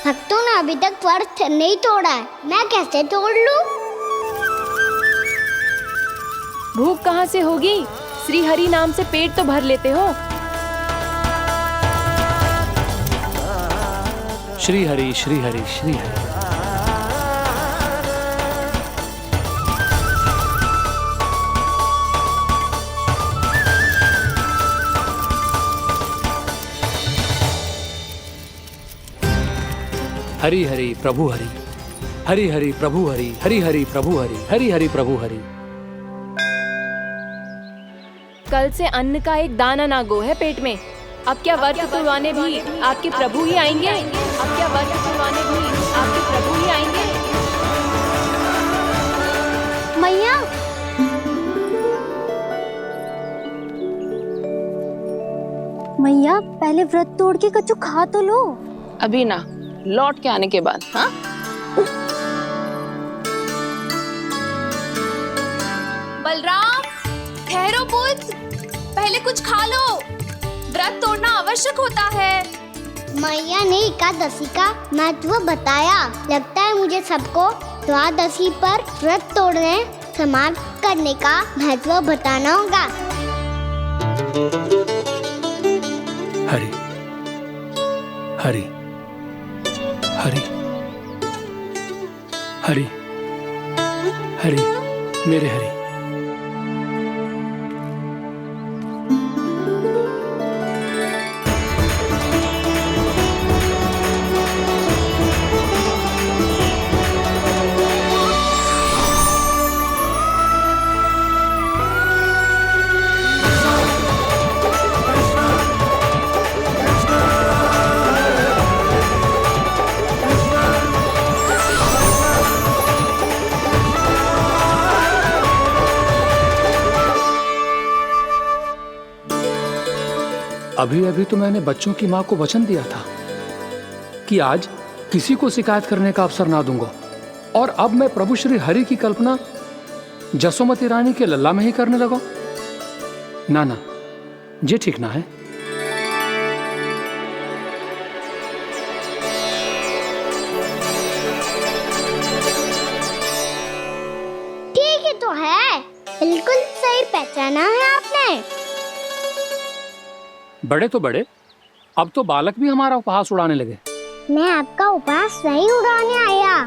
भक्तों ने अभी तक व्रत नहीं तोड़ा है, मैं कैसे तोड़ लूं? भूख कहाँ से होगी? श्री हरि नाम से पेट तो भर लेते हो। श्री हरि श्री हरि श्री हरि। हरि हरि प्रभु हरि, हरि हरि प्रभु हरि, हरि हरि प्रभु हरि, हरि हरि प्रभु हरि। कल से अन्न का एक दाना ना गो है पेट में। अब क्या व्रत तुड़वाने भी आपके प्रभु ही आएंगे? अब क्या व्रत तुड़वाने भी आपके प्रभु ही आएंगे? मैया, मैया पहले व्रत तोड़ के कच्चू खा तो लो। अभी ना, लौट के आने के बाद। हाँ, बलराम, ठहरो पुत्र, पहले कुछ खा लो। व्रत तोड़ना आवश्यक होता है। मैया ने एकादशी का महत्व बताया। लगता है मुझे सबको द्वादशी पर व्रत तोड़ने समाप्त करने का महत्व बताना होगा। हरि हरि हरि हरि हरि, मेरे हरि। अभी अभी तो मैंने बच्चों की माँ को वचन दिया था कि आज किसी को शिकायत करने का अवसर ना दूंगा, और अब मैं प्रभु श्री हरि की कल्पना जसोमती रानी के लल्ला में ही करने लगा। ना ना, ये ठीक ना है। ठीक ही तो है, बिल्कुल सही पहचाना है आपने। बड़े तो बड़े, अब तो बालक भी हमारा उपहास उड़ाने लगे। मैं आपका उपहास नहीं उड़ाने आया,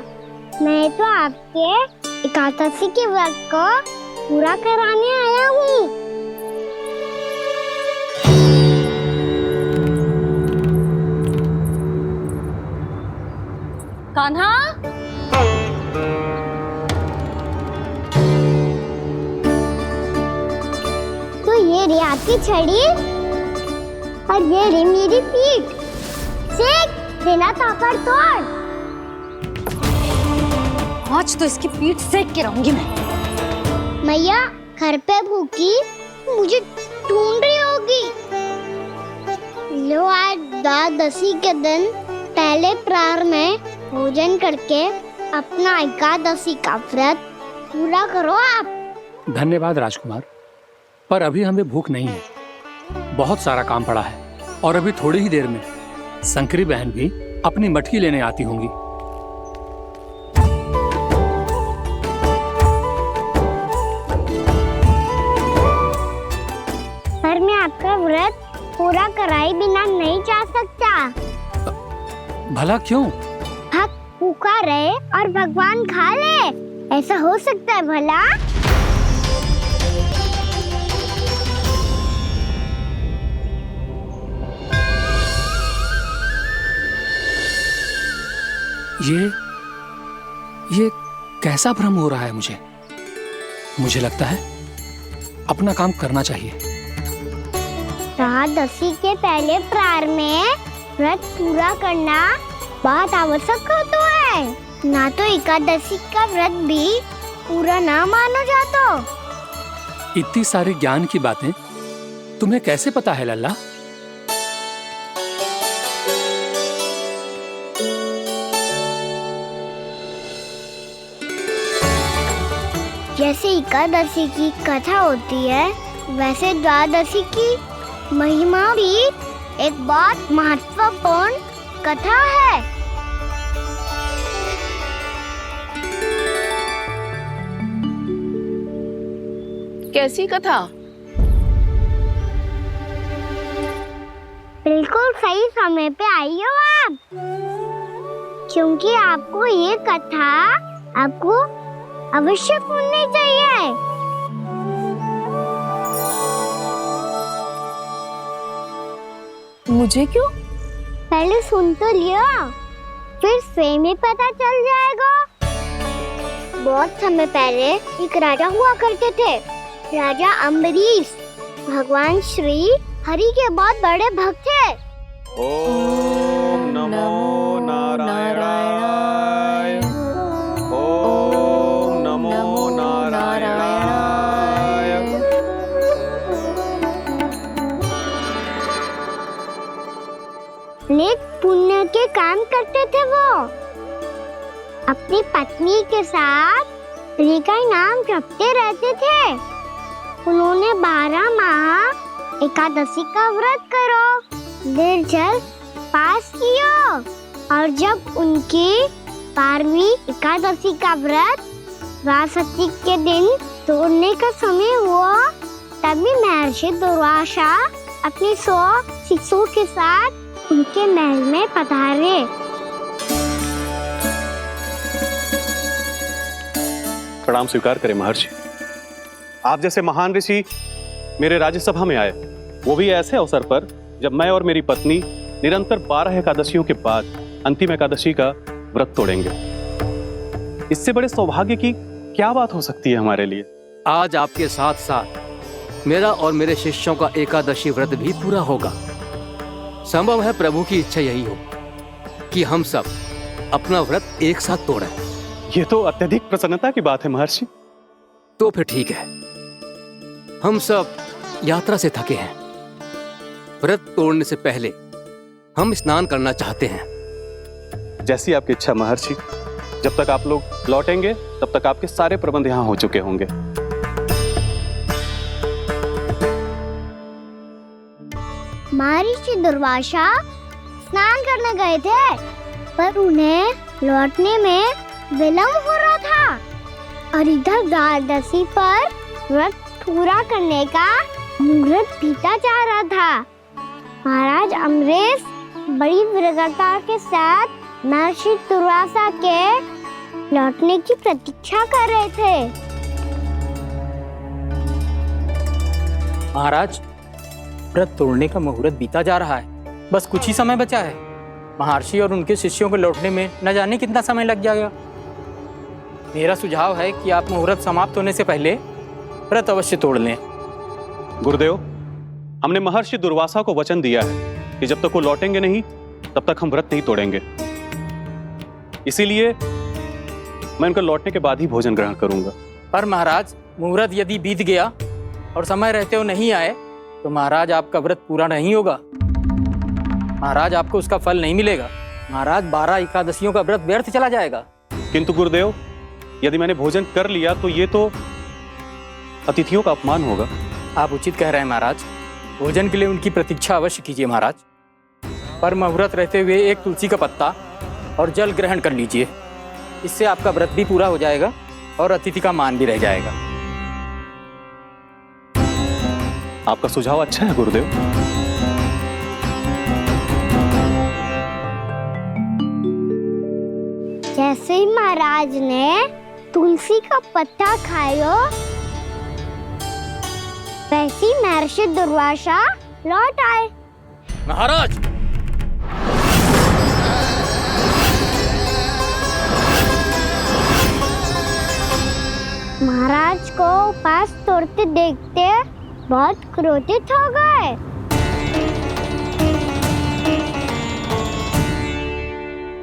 मैं तो आपके एकादशी के व्रत को पूरा कराने आया हूँ। कान्हा, तो ये रे आपकी छड़ी और ये रे मेरी पीठ। सेक देना तापड़ तोड़। आज तो इसकी पीठ सेक के रहूंगी मैं। मैया घर पे भूखी मुझे ढूंढ रही होगी। लो, आज द्वादशी के दिन पहले प्रहर में भोजन करके अपना एकादशी का व्रत पूरा करो आप। धन्यवाद राजकुमार, पर अभी हमें भूख नहीं है। बहुत सारा काम पड़ा है, और अभी थोड़ी ही देर में शंकरी बहन भी अपनी मटकी लेने आती होंगी। पर मैं आपका व्रत पूरा कराए बिना नहीं जा सकता। भला क्यों? भक्त भूखा रहे और भगवान खा ले, ऐसा हो सकता है भला? ये कैसा भ्रम हो रहा है मुझे लगता है अपना काम करना चाहिए। द्वादशी के पहले प्रहर में व्रत पूरा करना बहुत आवश्यक होता है, ना तो एकादशी का व्रत भी पूरा ना माना जाता। इतनी सारी ज्ञान की बातें तुम्हें कैसे पता है लल्ला? जैसे एकादशी की कथा होती है, वैसे द्वादशी की महिमा भी एक बहुत महत्वपूर्ण कथा है। कैसी कथा? बिल्कुल सही समय पे आई हो आप, क्योंकि आपको ये कथा आपको अवश्य सुननी चाहिए। मुझे क्यों? पहले सुन तो लियो। फिर स्वयं ही पता चल जाएगा। बहुत समय पहले एक राजा हुआ करते थे, राजा अम्बरीश। भगवान श्री हरि के बहुत बड़े भक्त थे। ओम नमो नारायणाय। ओम नमो नारायणाय। नेक पुण्य के काम करते थे वो। अपनी पत्नी के साथ हरि का नाम जपते रहते थे। उन्होंने 12 माह एकादशी का व्रत करो निर्जल पास किया, और जब उनकी 12वीं एकादशी का व्रत द्वादशी के दिन तोड़ने का समय हुआ, तभी महर्षि दुर्वासा अपनी 100 शिष्यों के साथ उनके महल में पधारे। प्रणाम स्वीकार करें महर्षि। आप जैसे महान ऋषि मेरे राज्यसभा में आए, वो भी ऐसे अवसर पर जब मैं और मेरी पत्नी निरंतर 12 एकादशियों के बाद अंतिम एकादशी का व्रत तोड़ेंगे। इससे बड़े सौभाग्य की क्या बात हो सकती है हमारे लिए। आज आपके साथ साथ मेरा और मेरे शिष्यों का एकादशी व्रत भी पूरा होगा। संभव है प्रभु की इच्छा यही हो कि हम सब अपना व्रत एक साथ तोड़ें। ये तो अत्यधिक प्रसन्नता की बात है महर्षि। तो फिर ठीक है, हम सब यात्रा से थके हैं। व्रत तोड़ने से पहले हम स्नान करना चाहते हैं। जैसी आपकी इच्छा महर्षि। जब तक आप लोग लौटेंगे तब तक आपके सारे प्रबंध यहाँ हो चुके होंगे। महर्षि दुर्वासा स्नान करने गए थे, पर उन्हें लौटने में विलंब हो रहा था, और इधर द्वादशी पर व्रत पूरा करने का मुहूर्त बीता जा रहा था। महाराज अम्बरीश बड़ी विरक्ता के साथ महर्षि दुर्वासा के लौटने की प्रतीक्षा कर रहे थे। महाराज, व्रत तोड़ने का मुहूर्त बीता जा रहा है। बस कुछ ही समय बचा है। महर्षि और उनके शिष्यों को लौटने में न जाने कितना समय लग जाएगा। मेरा सुझाव है कि आप मुहूर्त समाप्त होने से पहले व्रत अवश्य तोड़ लें। गुरुदेव, हमने महर्षि दुर्वासा को वचन दिया है कि जब तक वो लौटेंगे नहीं तब तक हम व्रत नहीं तोड़ेंगे। इसीलिए मैं उनके लौटने के बाद ही भोजन ग्रहण करूंगा। पर महाराज, मुहूर्त यदि बीत गया और समय रहते हुए नहीं आए तो महाराज आपका व्रत पूरा नहीं होगा। महाराज, आपको उसका फल नहीं मिलेगा। महाराज, 12 एकादशियों का व्रत व्यर्थ चला जाएगा। किंतु गुरुदेव, यदि मैंने भोजन कर लिया तो ये तो अतिथियों का अपमान होगा। आप उचित कह रहे हैं महाराज। भोजन के लिए उनकी प्रतीक्षा अवश्य कीजिए महाराज। पर मुहूर्त रहते हुए एक तुलसी का पत्ता और जल ग्रहण कर लीजिए। इससे आपका व्रत भी पूरा हो जाएगा और अतिथि का मान भी रह जाएगा। आपका सुझाव अच्छा है गुरुदेव। जैसे ही महाराज ने तुलसी का पत्ता खाया, वैसे ही महर्षि दुर्वासा लौट आए। महाराज, महाराज को उपास तोड़ते देखते बहुत क्रोधित हो गए।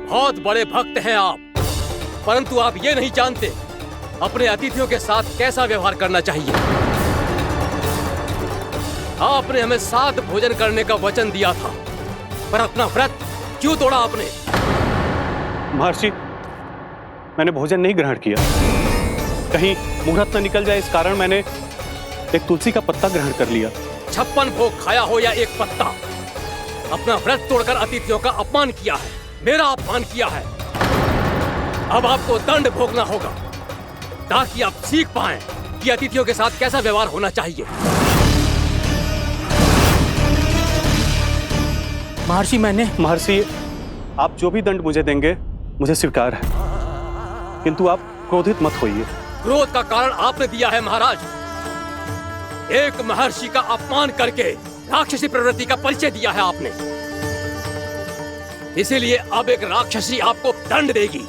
बहुत बड़े भक्त हैं आप, परंतु आप ये नहीं जानते अपने अतिथियों के साथ कैसा व्यवहार करना चाहिए। आपने हमें साथ भोजन करने का वचन दिया था, पर अपना व्रत क्यों तोड़ा आपने? महर्षि, मैंने भोजन नहीं ग्रहण किया। कहीं मुहूर्त न निकल जाए इस कारण मैंने एक तुलसी का पत्ता ग्रहण कर लिया। 56 भोग खाया हो या एक पत्ता, अपना व्रत तोड़कर अतिथियों का अपमान किया है, मेरा अपमान किया है। अब आपको दंड भोगना होगा ताकि आप सीख पाएं कि अतिथियों के साथ कैसा व्यवहार होना चाहिए। महर्षि, आप जो भी दंड मुझे देंगे मुझे स्वीकार है, किंतु आप क्रोधित मत होइए। क्रोध का कारण आपने दिया है महाराज। एक महर्षि का अपमान करके राक्षसी प्रवृत्ति का परिचय दिया है आपने। इसीलिए अब एक राक्षसी आपको दंड देगी।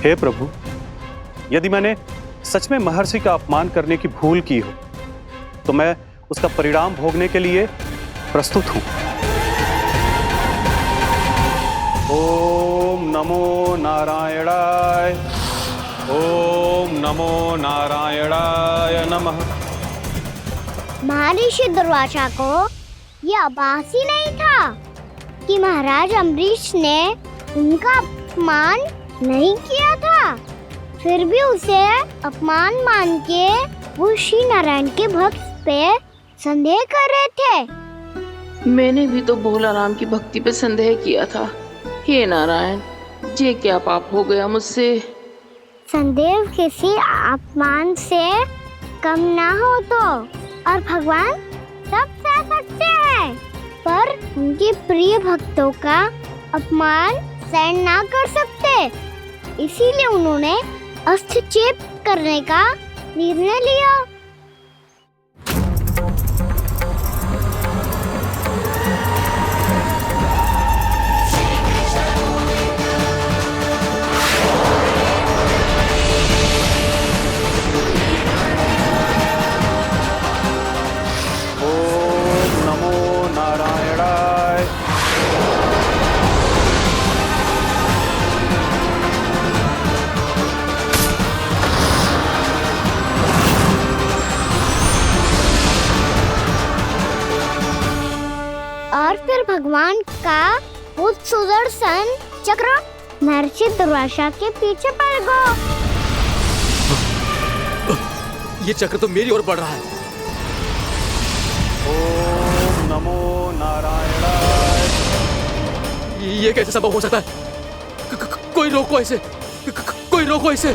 हे प्रभु, यदि मैंने सच में महर्षि का अपमान करने की भूल की हो तो मैं उसका परिणाम भोगने के लिए प्रस्तुत हूं। ओम नमो नारायणाय, ओम नमो नारायणाय नमः। महर्षि दुर्वासा को यह आभास ही नहीं था कि महाराज अम्बरीश ने उनका अपमान नहीं किया था। फिर भी उसे अपमान मान के वो श्री नारायण के भक्त पे संदेह कर रहे थे। मैंने भी तो भोला राम की भक्ति पे संदेह किया था। हे नारायण, ये क्या पाप हो गया मुझसे? संदेह किसी अपमान से कम ना हो तो, और भगवान सब सह सकते हैं, पर उनके प्रिय भक्तों का अपमान सहन ना कर सकते। इसीलिए उन्होंने अस्त्रक्षेप करने का निर्णय लिया। ओम नमो नारायणाय। और फिर भगवान का वो सुदर्शन चक्र महर्षि दुर्वासा के पीछे पड़ गया। ये चक्र तो मेरी ओर बढ़ रहा है। ओम नमो नारायणाय। ये कैसे संभव हो सकता है? कोई रोको इसे, कोई रोको इसे।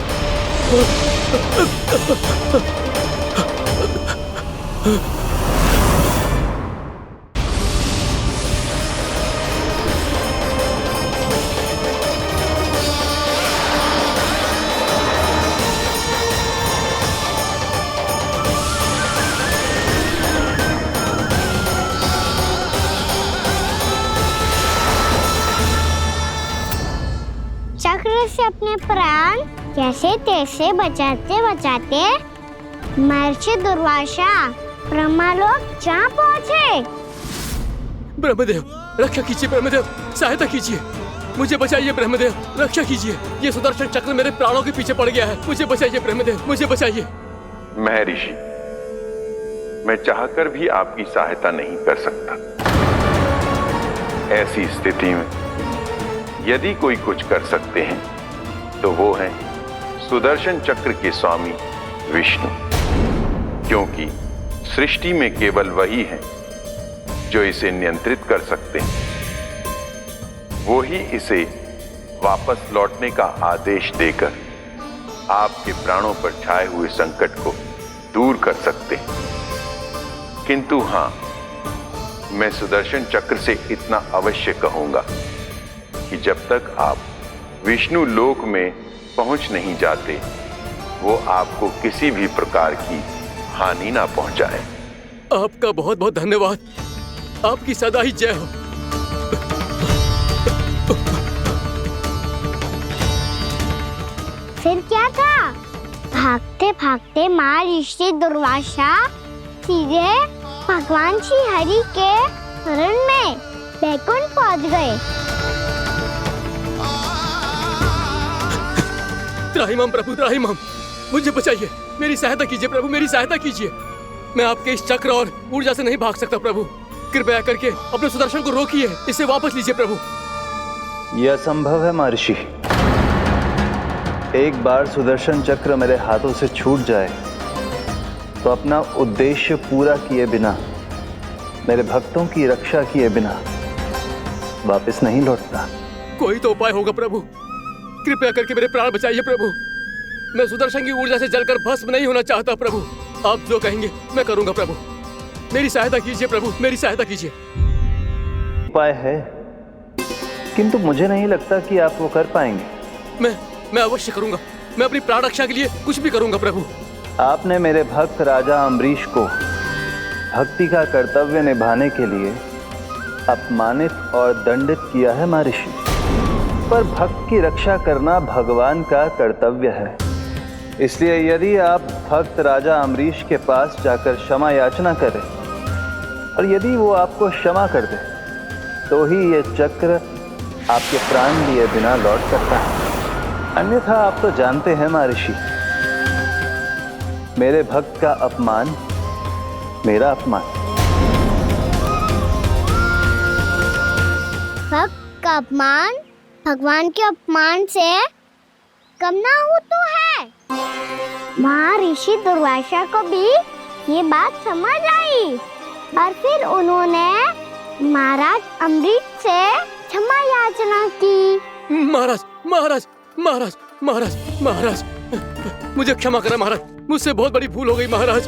चक्र से अपने प्राण कैसे तैसे बचाते बचाते महर्षि दुर्वासा ब्रह्मलोक जा पहुँचे। ब्रह्मदेव, रक्षा कीजिए ब्रह्मदेव, सहायता कीजिए, मुझे बचाइए ब्रह्मदेव, रक्षा कीजिए। ये सुदर्शन चक्र मेरे प्राणों के पीछे पड़ गया है, मुझे बचाइए ब्रह्मदेव, मुझे बचाइए। महर्षि, मैं चाहकर भी आपकी सहायता नहीं कर सकता। ऐसी स्थिति में यदि कोई कुछ कर सकते हैं तो वो है सुदर्शन चक्र के स्वामी विष्णु, क्योंकि सृष्टि में केवल वही है जो इसे नियंत्रित कर सकते हैं। वो ही इसे वापस लौटने का आदेश देकर आपके प्राणों पर छाए हुए संकट को दूर कर सकते हैं। किंतु हां, मैं सुदर्शन चक्र से इतना अवश्य कहूंगा कि जब तक आप विष्णु लोक में पहुंच नहीं जाते, वो आपको किसी भी प्रकार की हानि ना पहुंचाए। आपका बहुत बहुत धन्यवाद, आपकी सदा ही जय हो। फिर क्या था? भागते भागते महर्षि दुर्वासा सीधे भगवान श्री हरि के शरण में बैकुंठ पहुंच गए। त्राहिमाम प्रभु, त्राहिमाम, मुझे बचाइए, मेरी सहायता कीजिए प्रभु, मेरी सहायता कीजिए। मैं आपके इस चक्र और ऊर्जा से नहीं भाग सकता प्रभु, कृपया करके अपने सुदर्शन को रोकिए, इसे वापस लीजिए प्रभु। यह असंभव है महर्षि। एक बार सुदर्शन चक्र मेरे हाथों से छूट जाए तो अपना उद्देश्य पूरा किए बिना, मेरे भक्तों की रक्षा किए बिना वापस नहीं लौटता। कोई तो उपाय होगा प्रभु, कृपया करके मेरे प्राण बचाइए प्रभु। मैं सुदर्शन की ऊर्जा से जलकर भस्म नहीं होना चाहता प्रभु। आप जो कहेंगे मैं करूंगा प्रभु। मेरी सहायता कीजिए प्रभु, मेरी सहायता कीजिए। उपाय है, किंतु मुझे नहीं लगता कि आप वो कर पाएंगे। मैं अवश्य करूंगा। मैं अपनी प्राण रक्षा के लिए कुछ भी करूंगा प्रभु। आपने मेरे भक्त राजा अम्बरीश को भक्ति का कर्तव्य निभाने के लिए अपमानित और दंडित किया है महर्षि, पर भक्त की रक्षा करना भगवान का कर्तव्य है। इसलिए यदि आप भक्त राजा अम्बरीश के पास जाकर क्षमा याचना करें और यदि वो आपको क्षमा कर दे तो ही ये चक्र आपके प्राण लिए बिना लौट सकता है। अन्यथा आप तो जानते हैं महर्षि, मेरे भक्त का अपमान मेरा अपमान। भक्त का अपमान भगवान के अपमान से कम ना हो तो है। महर्षि दुर्वासा को भी ये बात समझ आई और फिर उन्होंने महाराज अम्बरीश से क्षमा याचना की। महाराज महाराज महाराज महाराज महाराज, मुझे क्षमा करें महाराज। मुझसे बहुत बड़ी भूल हो गई महाराज।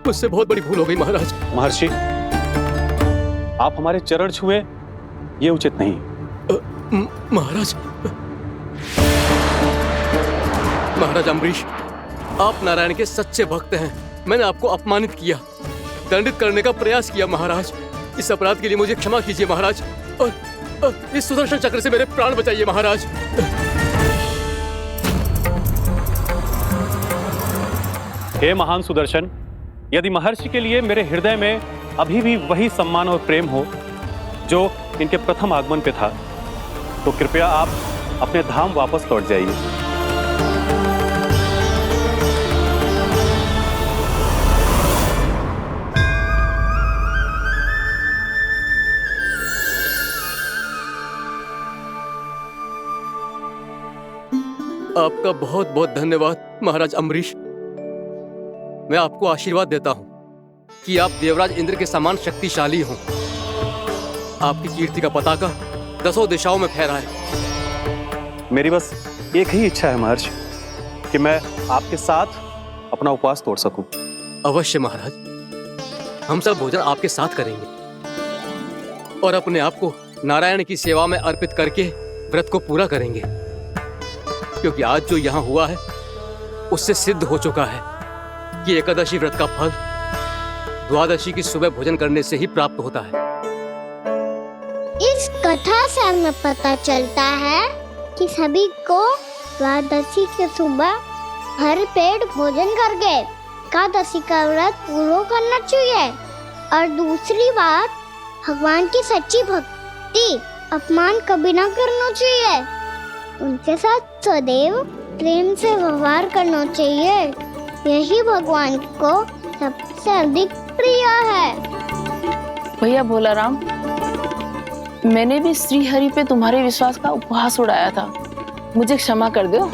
मुझसे बहुत बड़ी भूल हो गई महाराज। महर्षि, आप हमारे चरण छुए ये उचित नहीं। महाराज महाराज अम्बरीश, आप नारायण के सच्चे भक्त हैं। मैंने आपको अपमानित किया, दंडित करने का प्रयास किया महाराज। इस अपराध के लिए मुझे क्षमा कीजिए महाराज, और इस सुदर्शन चक्र से मेरे प्राण बचाइए महाराज। हे महान सुदर्शन, यदि महर्षि के लिए मेरे हृदय में अभी भी वही सम्मान और प्रेम हो जो इनके प्रथम आगमन पे था, तो कृपया आप अपने धाम वापस लौट जाइए। आपका बहुत बहुत धन्यवाद महाराज अम्बरीश। मैं आपको आशीर्वाद देता हूं कि आप देवराज इंद्र के समान शक्तिशाली हों। आपकी कीर्ति का पताका 10 दिशाओं में फहराए। मेरी बस एक ही इच्छा है महर्षि, कि मैं आपके साथ अपना उपवास तोड़ सकूं। अवश्य महाराज, हम सब भोजन आपके साथ करेंगे और अपने आप को नारायण की सेवा में अर्पित करके व्रत को पूरा करेंगे, क्योंकि आज जो यहाँ हुआ है उससे सिद्ध हो चुका है कि एकादशी व्रत का फल द्वादशी की सुबह भोजन करने से ही प्राप्त होता है। इस कथा से हमें पता चलता है कि सभी को द्वादशी के सुबह भर पेट भोजन करके एकादशी का व्रत पूरा करना चाहिए। और दूसरी बात, भगवान की सच्ची भक्ति अपमान कभी ना करना चाहिए। उनके साथ सदैव प्रेम से व्यवहार करना चाहिए। यही भगवान को सबसे अधिक प्रिय है। भैया भोला राम, मैंने भी श्री हरि पे तुम्हारे विश्वास का उपहास उड़ाया था, मुझे क्षमा कर दो।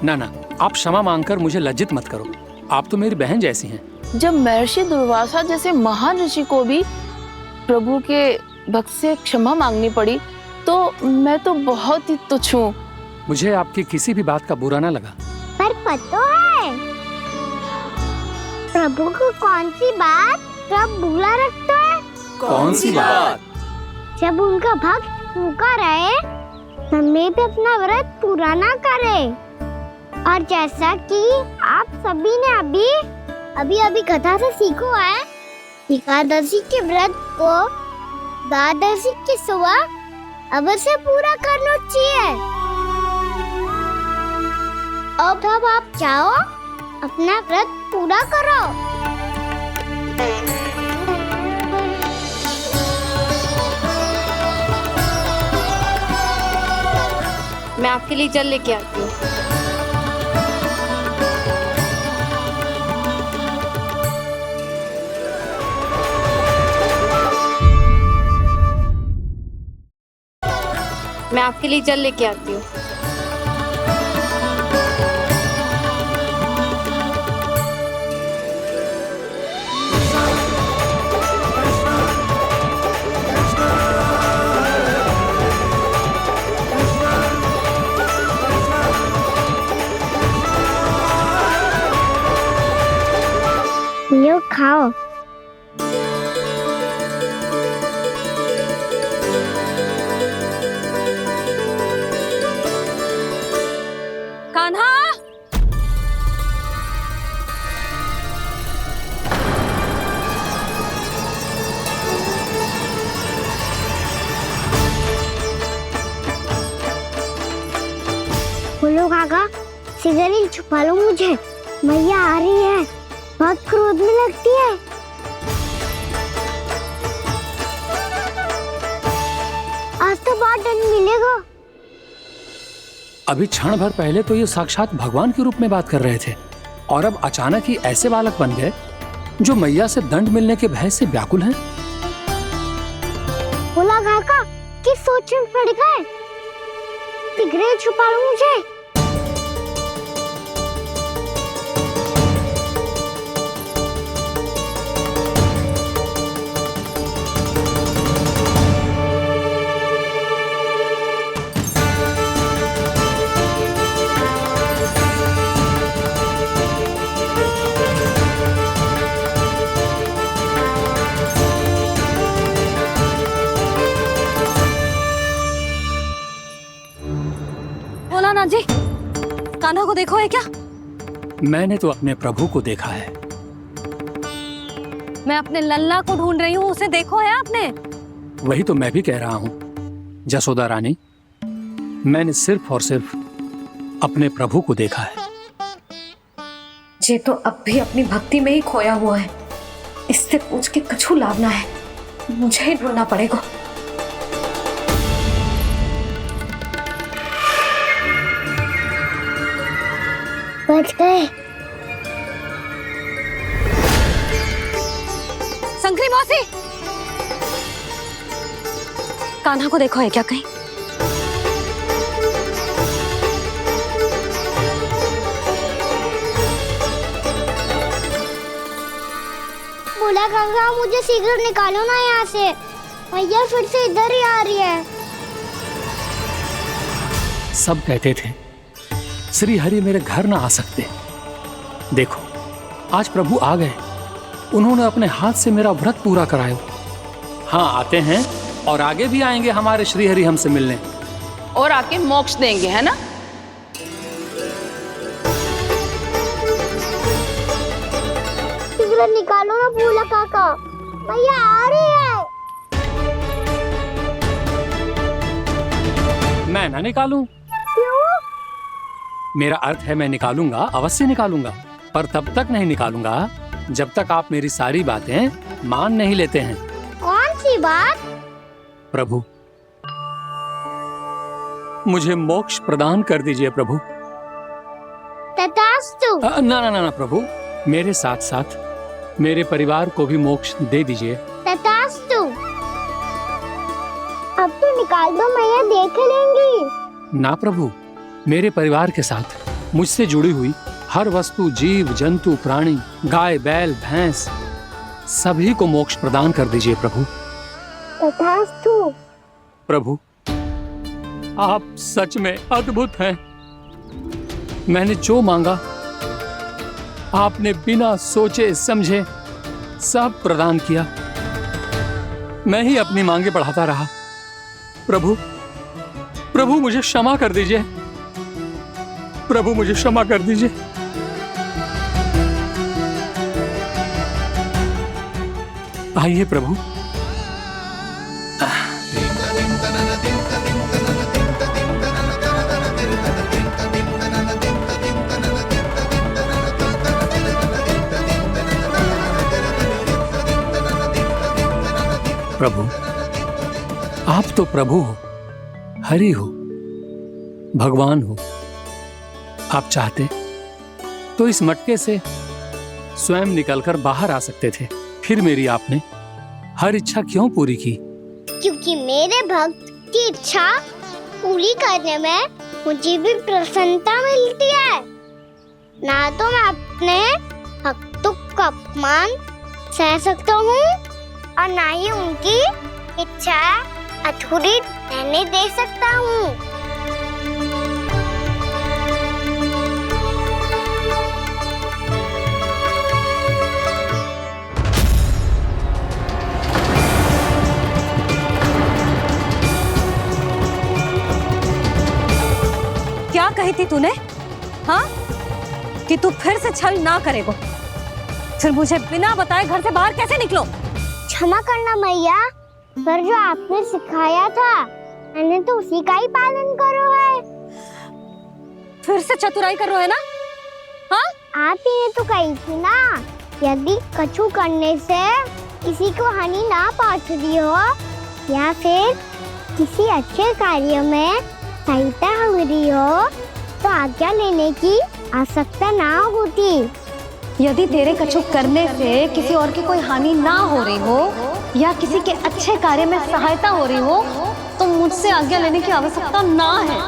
ना ना, आप क्षमा मांगकर मुझे लज्जित मत करो। आप तो मेरी बहन जैसी हैं। जब महर्षि दुर्वासा जैसे महान ऋषि को भी प्रभु के भक्त से क्षमा मांगनी पड़ी, तो मैं तो बहुत ही तुच्छ हूँ। मुझे आपकी किसी भी बात का बुरा ना लगा। पर पता है प्रभु को कौन सी बात सब भूला रखता है? कौन सी बात? जब उनका भक्त भूखा रहे, हमें भी अपना व्रत पूरा ना करे। और जैसा कि आप सभी ने अभी कथा से सीखो है, एकादशी के व्रत को द्वादशी की सुबह अवश्य पूरा करना चाहिए। अब आप जाओ, अपना व्रत पूरा करो। मैं आपके लिए जल लेके आती हूँ। मैं आपके लिए जल लेके आती हूँ। बोलो काका, सिगरेट छुपा लो मुझे, मैया आ रही है, बहुत क्रोध में लगती है। आज तो बहुत दंड मिलेगा। अभी क्षण भर पहले तो ये साक्षात भगवान के रूप में बात कर रहे थे, और अब अचानक ही ऐसे बालक बन गए जो मैया से दंड मिलने के भय से व्याकुल हैं। बोला काका, किस सोच में पड़ गए? सिगरेट छुपा लो मुझे। भोलानाथ जी, कान्हा को देखो है क्या? मैंने तो अपने प्रभु को देखा है। मैं अपने लल्ला को ढूंढ रही हूँ, उसे देखो है आपने? वही तो मैं भी कह रहा हूँ जसोदा रानी, मैंने सिर्फ और सिर्फ अपने प्रभु को देखा है। ये तो अब भी अपनी भक्ति में ही खोया हुआ है, इससे पूछ के कछु लाभ ना है, मुझे ही ढूंढना पड़ेगा। बच गए। संकरी मौसी, कान्हा को देखो है क्या कहीं? बोला काका, मुझे शीघ्र निकालो ना यहाँ से, मैया फिर से इधर ही आ रही है। सब कहते थे श्री हरि मेरे घर ना आ सकते, देखो आज प्रभु आ गए, उन्होंने अपने हाथ से मेरा व्रत पूरा कराया। हाँ, आते हैं और आगे भी आएंगे हमारे श्री हरि हमसे मिलने, और आके मोक्ष देंगे, है ना? शीघ्र निकालो ना बोला काका, मैया आ रही है। मैं ना निकालूं? क्यों? मेरा अर्थ है मैं निकालूंगा, अवश्य निकालूंगा, पर तब तक नहीं निकालूंगा जब तक आप मेरी सारी बातें मान नहीं लेते हैं। कौन सी बात? प्रभु, मुझे मोक्ष प्रदान कर दीजिए प्रभु। तथास्तु। ना ना ना प्रभु, मेरे साथ साथ मेरे परिवार को भी मोक्ष दे दीजिए। तथास्तु। अब तो निकाल दो, मैया देख लेंगी। ना प्रभु, मेरे परिवार के साथ मुझसे जुड़ी हुई हर वस्तु, जीव जंतु, प्राणी, गाय बैल भैंस, सभी को मोक्ष प्रदान कर दीजिए प्रभु। तथास्तु। प्रभु, आप सच में अद्भुत हैं। मैंने जो मांगा आपने बिना सोचे समझे सब प्रदान किया। मैं ही अपनी मांगे बढ़ाता रहा। प्रभु, प्रभु मुझे क्षमा कर दीजिए, प्रभु मुझे क्षमा कर दीजिए। आइए प्रभु। प्रभु, आप तो प्रभु हो, हरि हो, भगवान हो। आप चाहते तो इस मटके से स्वयं निकलकर बाहर आ सकते थे, फिर मेरी आपने हर इच्छा क्यों पूरी की? क्योंकि मेरे भक्त की इच्छा पूरी करने में मुझे भी प्रसन्नता मिलती है। ना तो मैं अपने भक्तों का अपमान सह सकता हूँ और ना ही उनकी इच्छा अधूरी रहने दे सकता हूँ। क्या कही थी तूने? हाँ, कि तू फिर से छल ना करेगा, फिर मुझे बिना बताए घर से बाहर कैसे निकलो? क्षमा करना मैया, पर जो आपने सिखाया था मैंने तो उसी का ही पालन करो है। फिर से चतुराई कर रहे हो है ना? हाँ? आप ही ने तो कही थी ना, यदि कछु करने से किसी को हानि ना पहुंच रही हो या फिर किसी अच्छे कार्य में सहायता हो रही हो तो आज्ञा लेने की आवश्यकता ना होती। यदि तेरे कछु करने से किसी और की कोई हानि ना हो रही हो या किसी के अच्छे कार्य में सहायता हो रही हो तो मुझसे आज्ञा लेने की आवश्यकता ना है।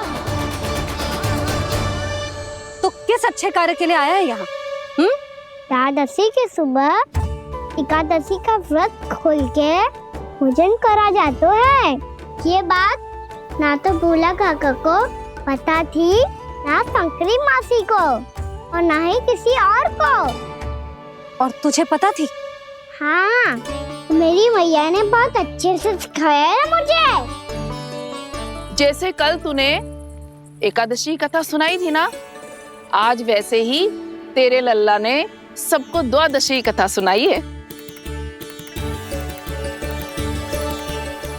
तो किस अच्छे कार्य के लिए आया है यहाँ? द्वादशी के सुबह एकादशी का व्रत खोल के भोजन करा जाता है। ये बात ना तो भोला काका को पता थी, ना शंकरी मासी को और ना ही किसी और को। और तुझे पता थी? हाँ, मेरी मैया ने बहुत अच्छे से सिखाया है मुझे। जैसे कल तूने एकादशी कथा सुनाई थी ना, आज वैसे ही तेरे लल्ला ने सबको द्वादशी कथा सुनाई है।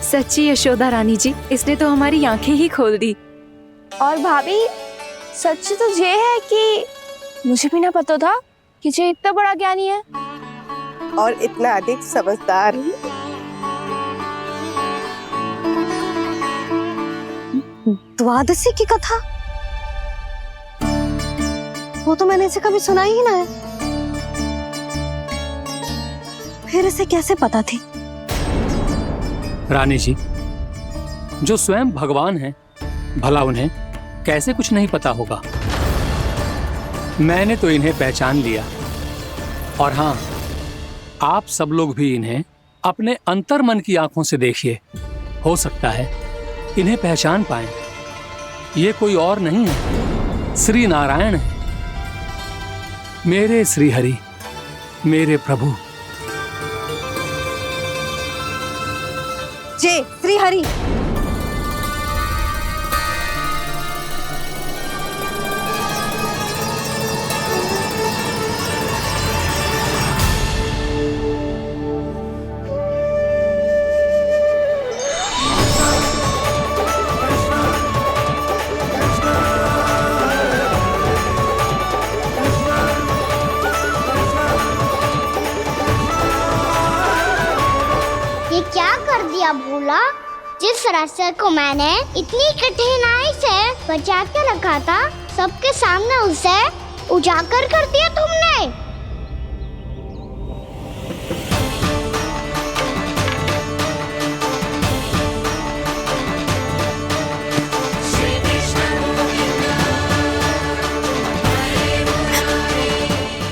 सच्ची यशोदा रानी जी, इसने तो हमारी आंखें ही खोल दी। और भाभी, सच तो ये है कि मुझे भी ना पता था कि ये इतना बड़ा ज्ञानी है और इतना अधिक समझदार। द्वादशी की कथा? वो तो मैंने इसे कभी सुना ही ना है। फिर इसे कैसे पता थी? रानी जी, जो स्वयं भगवान हैं, भला उन्हें कैसे कुछ नहीं पता होगा। मैंने तो इन्हें पहचान लिया, और हाँ, आप सब लोग भी इन्हें अपने अंतर मन की आंखों से देखिए, हो सकता है इन्हें पहचान पाएं। ये कोई और नहीं है, श्री नारायण है, मेरे श्री हरि, मेरे प्रभु। जय श्री हरि। ये क्या कर दिया भोला? जिस रास्ते को मैंने इतनी कठिनाई से बचा के रखा था, सबके सामने उसे उजागर कर दिया तुमने।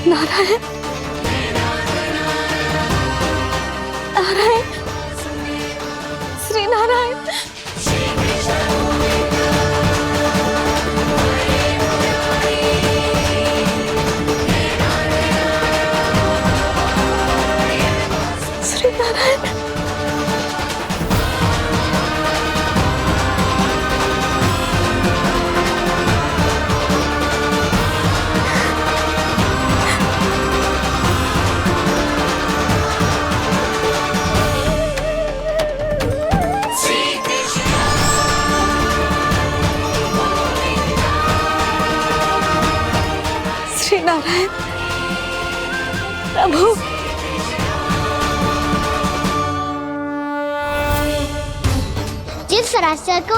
नारायण, नारायण, श्री नारायण। श्री नारायण। श्री नारायण प्रभु। जिस रास्ते को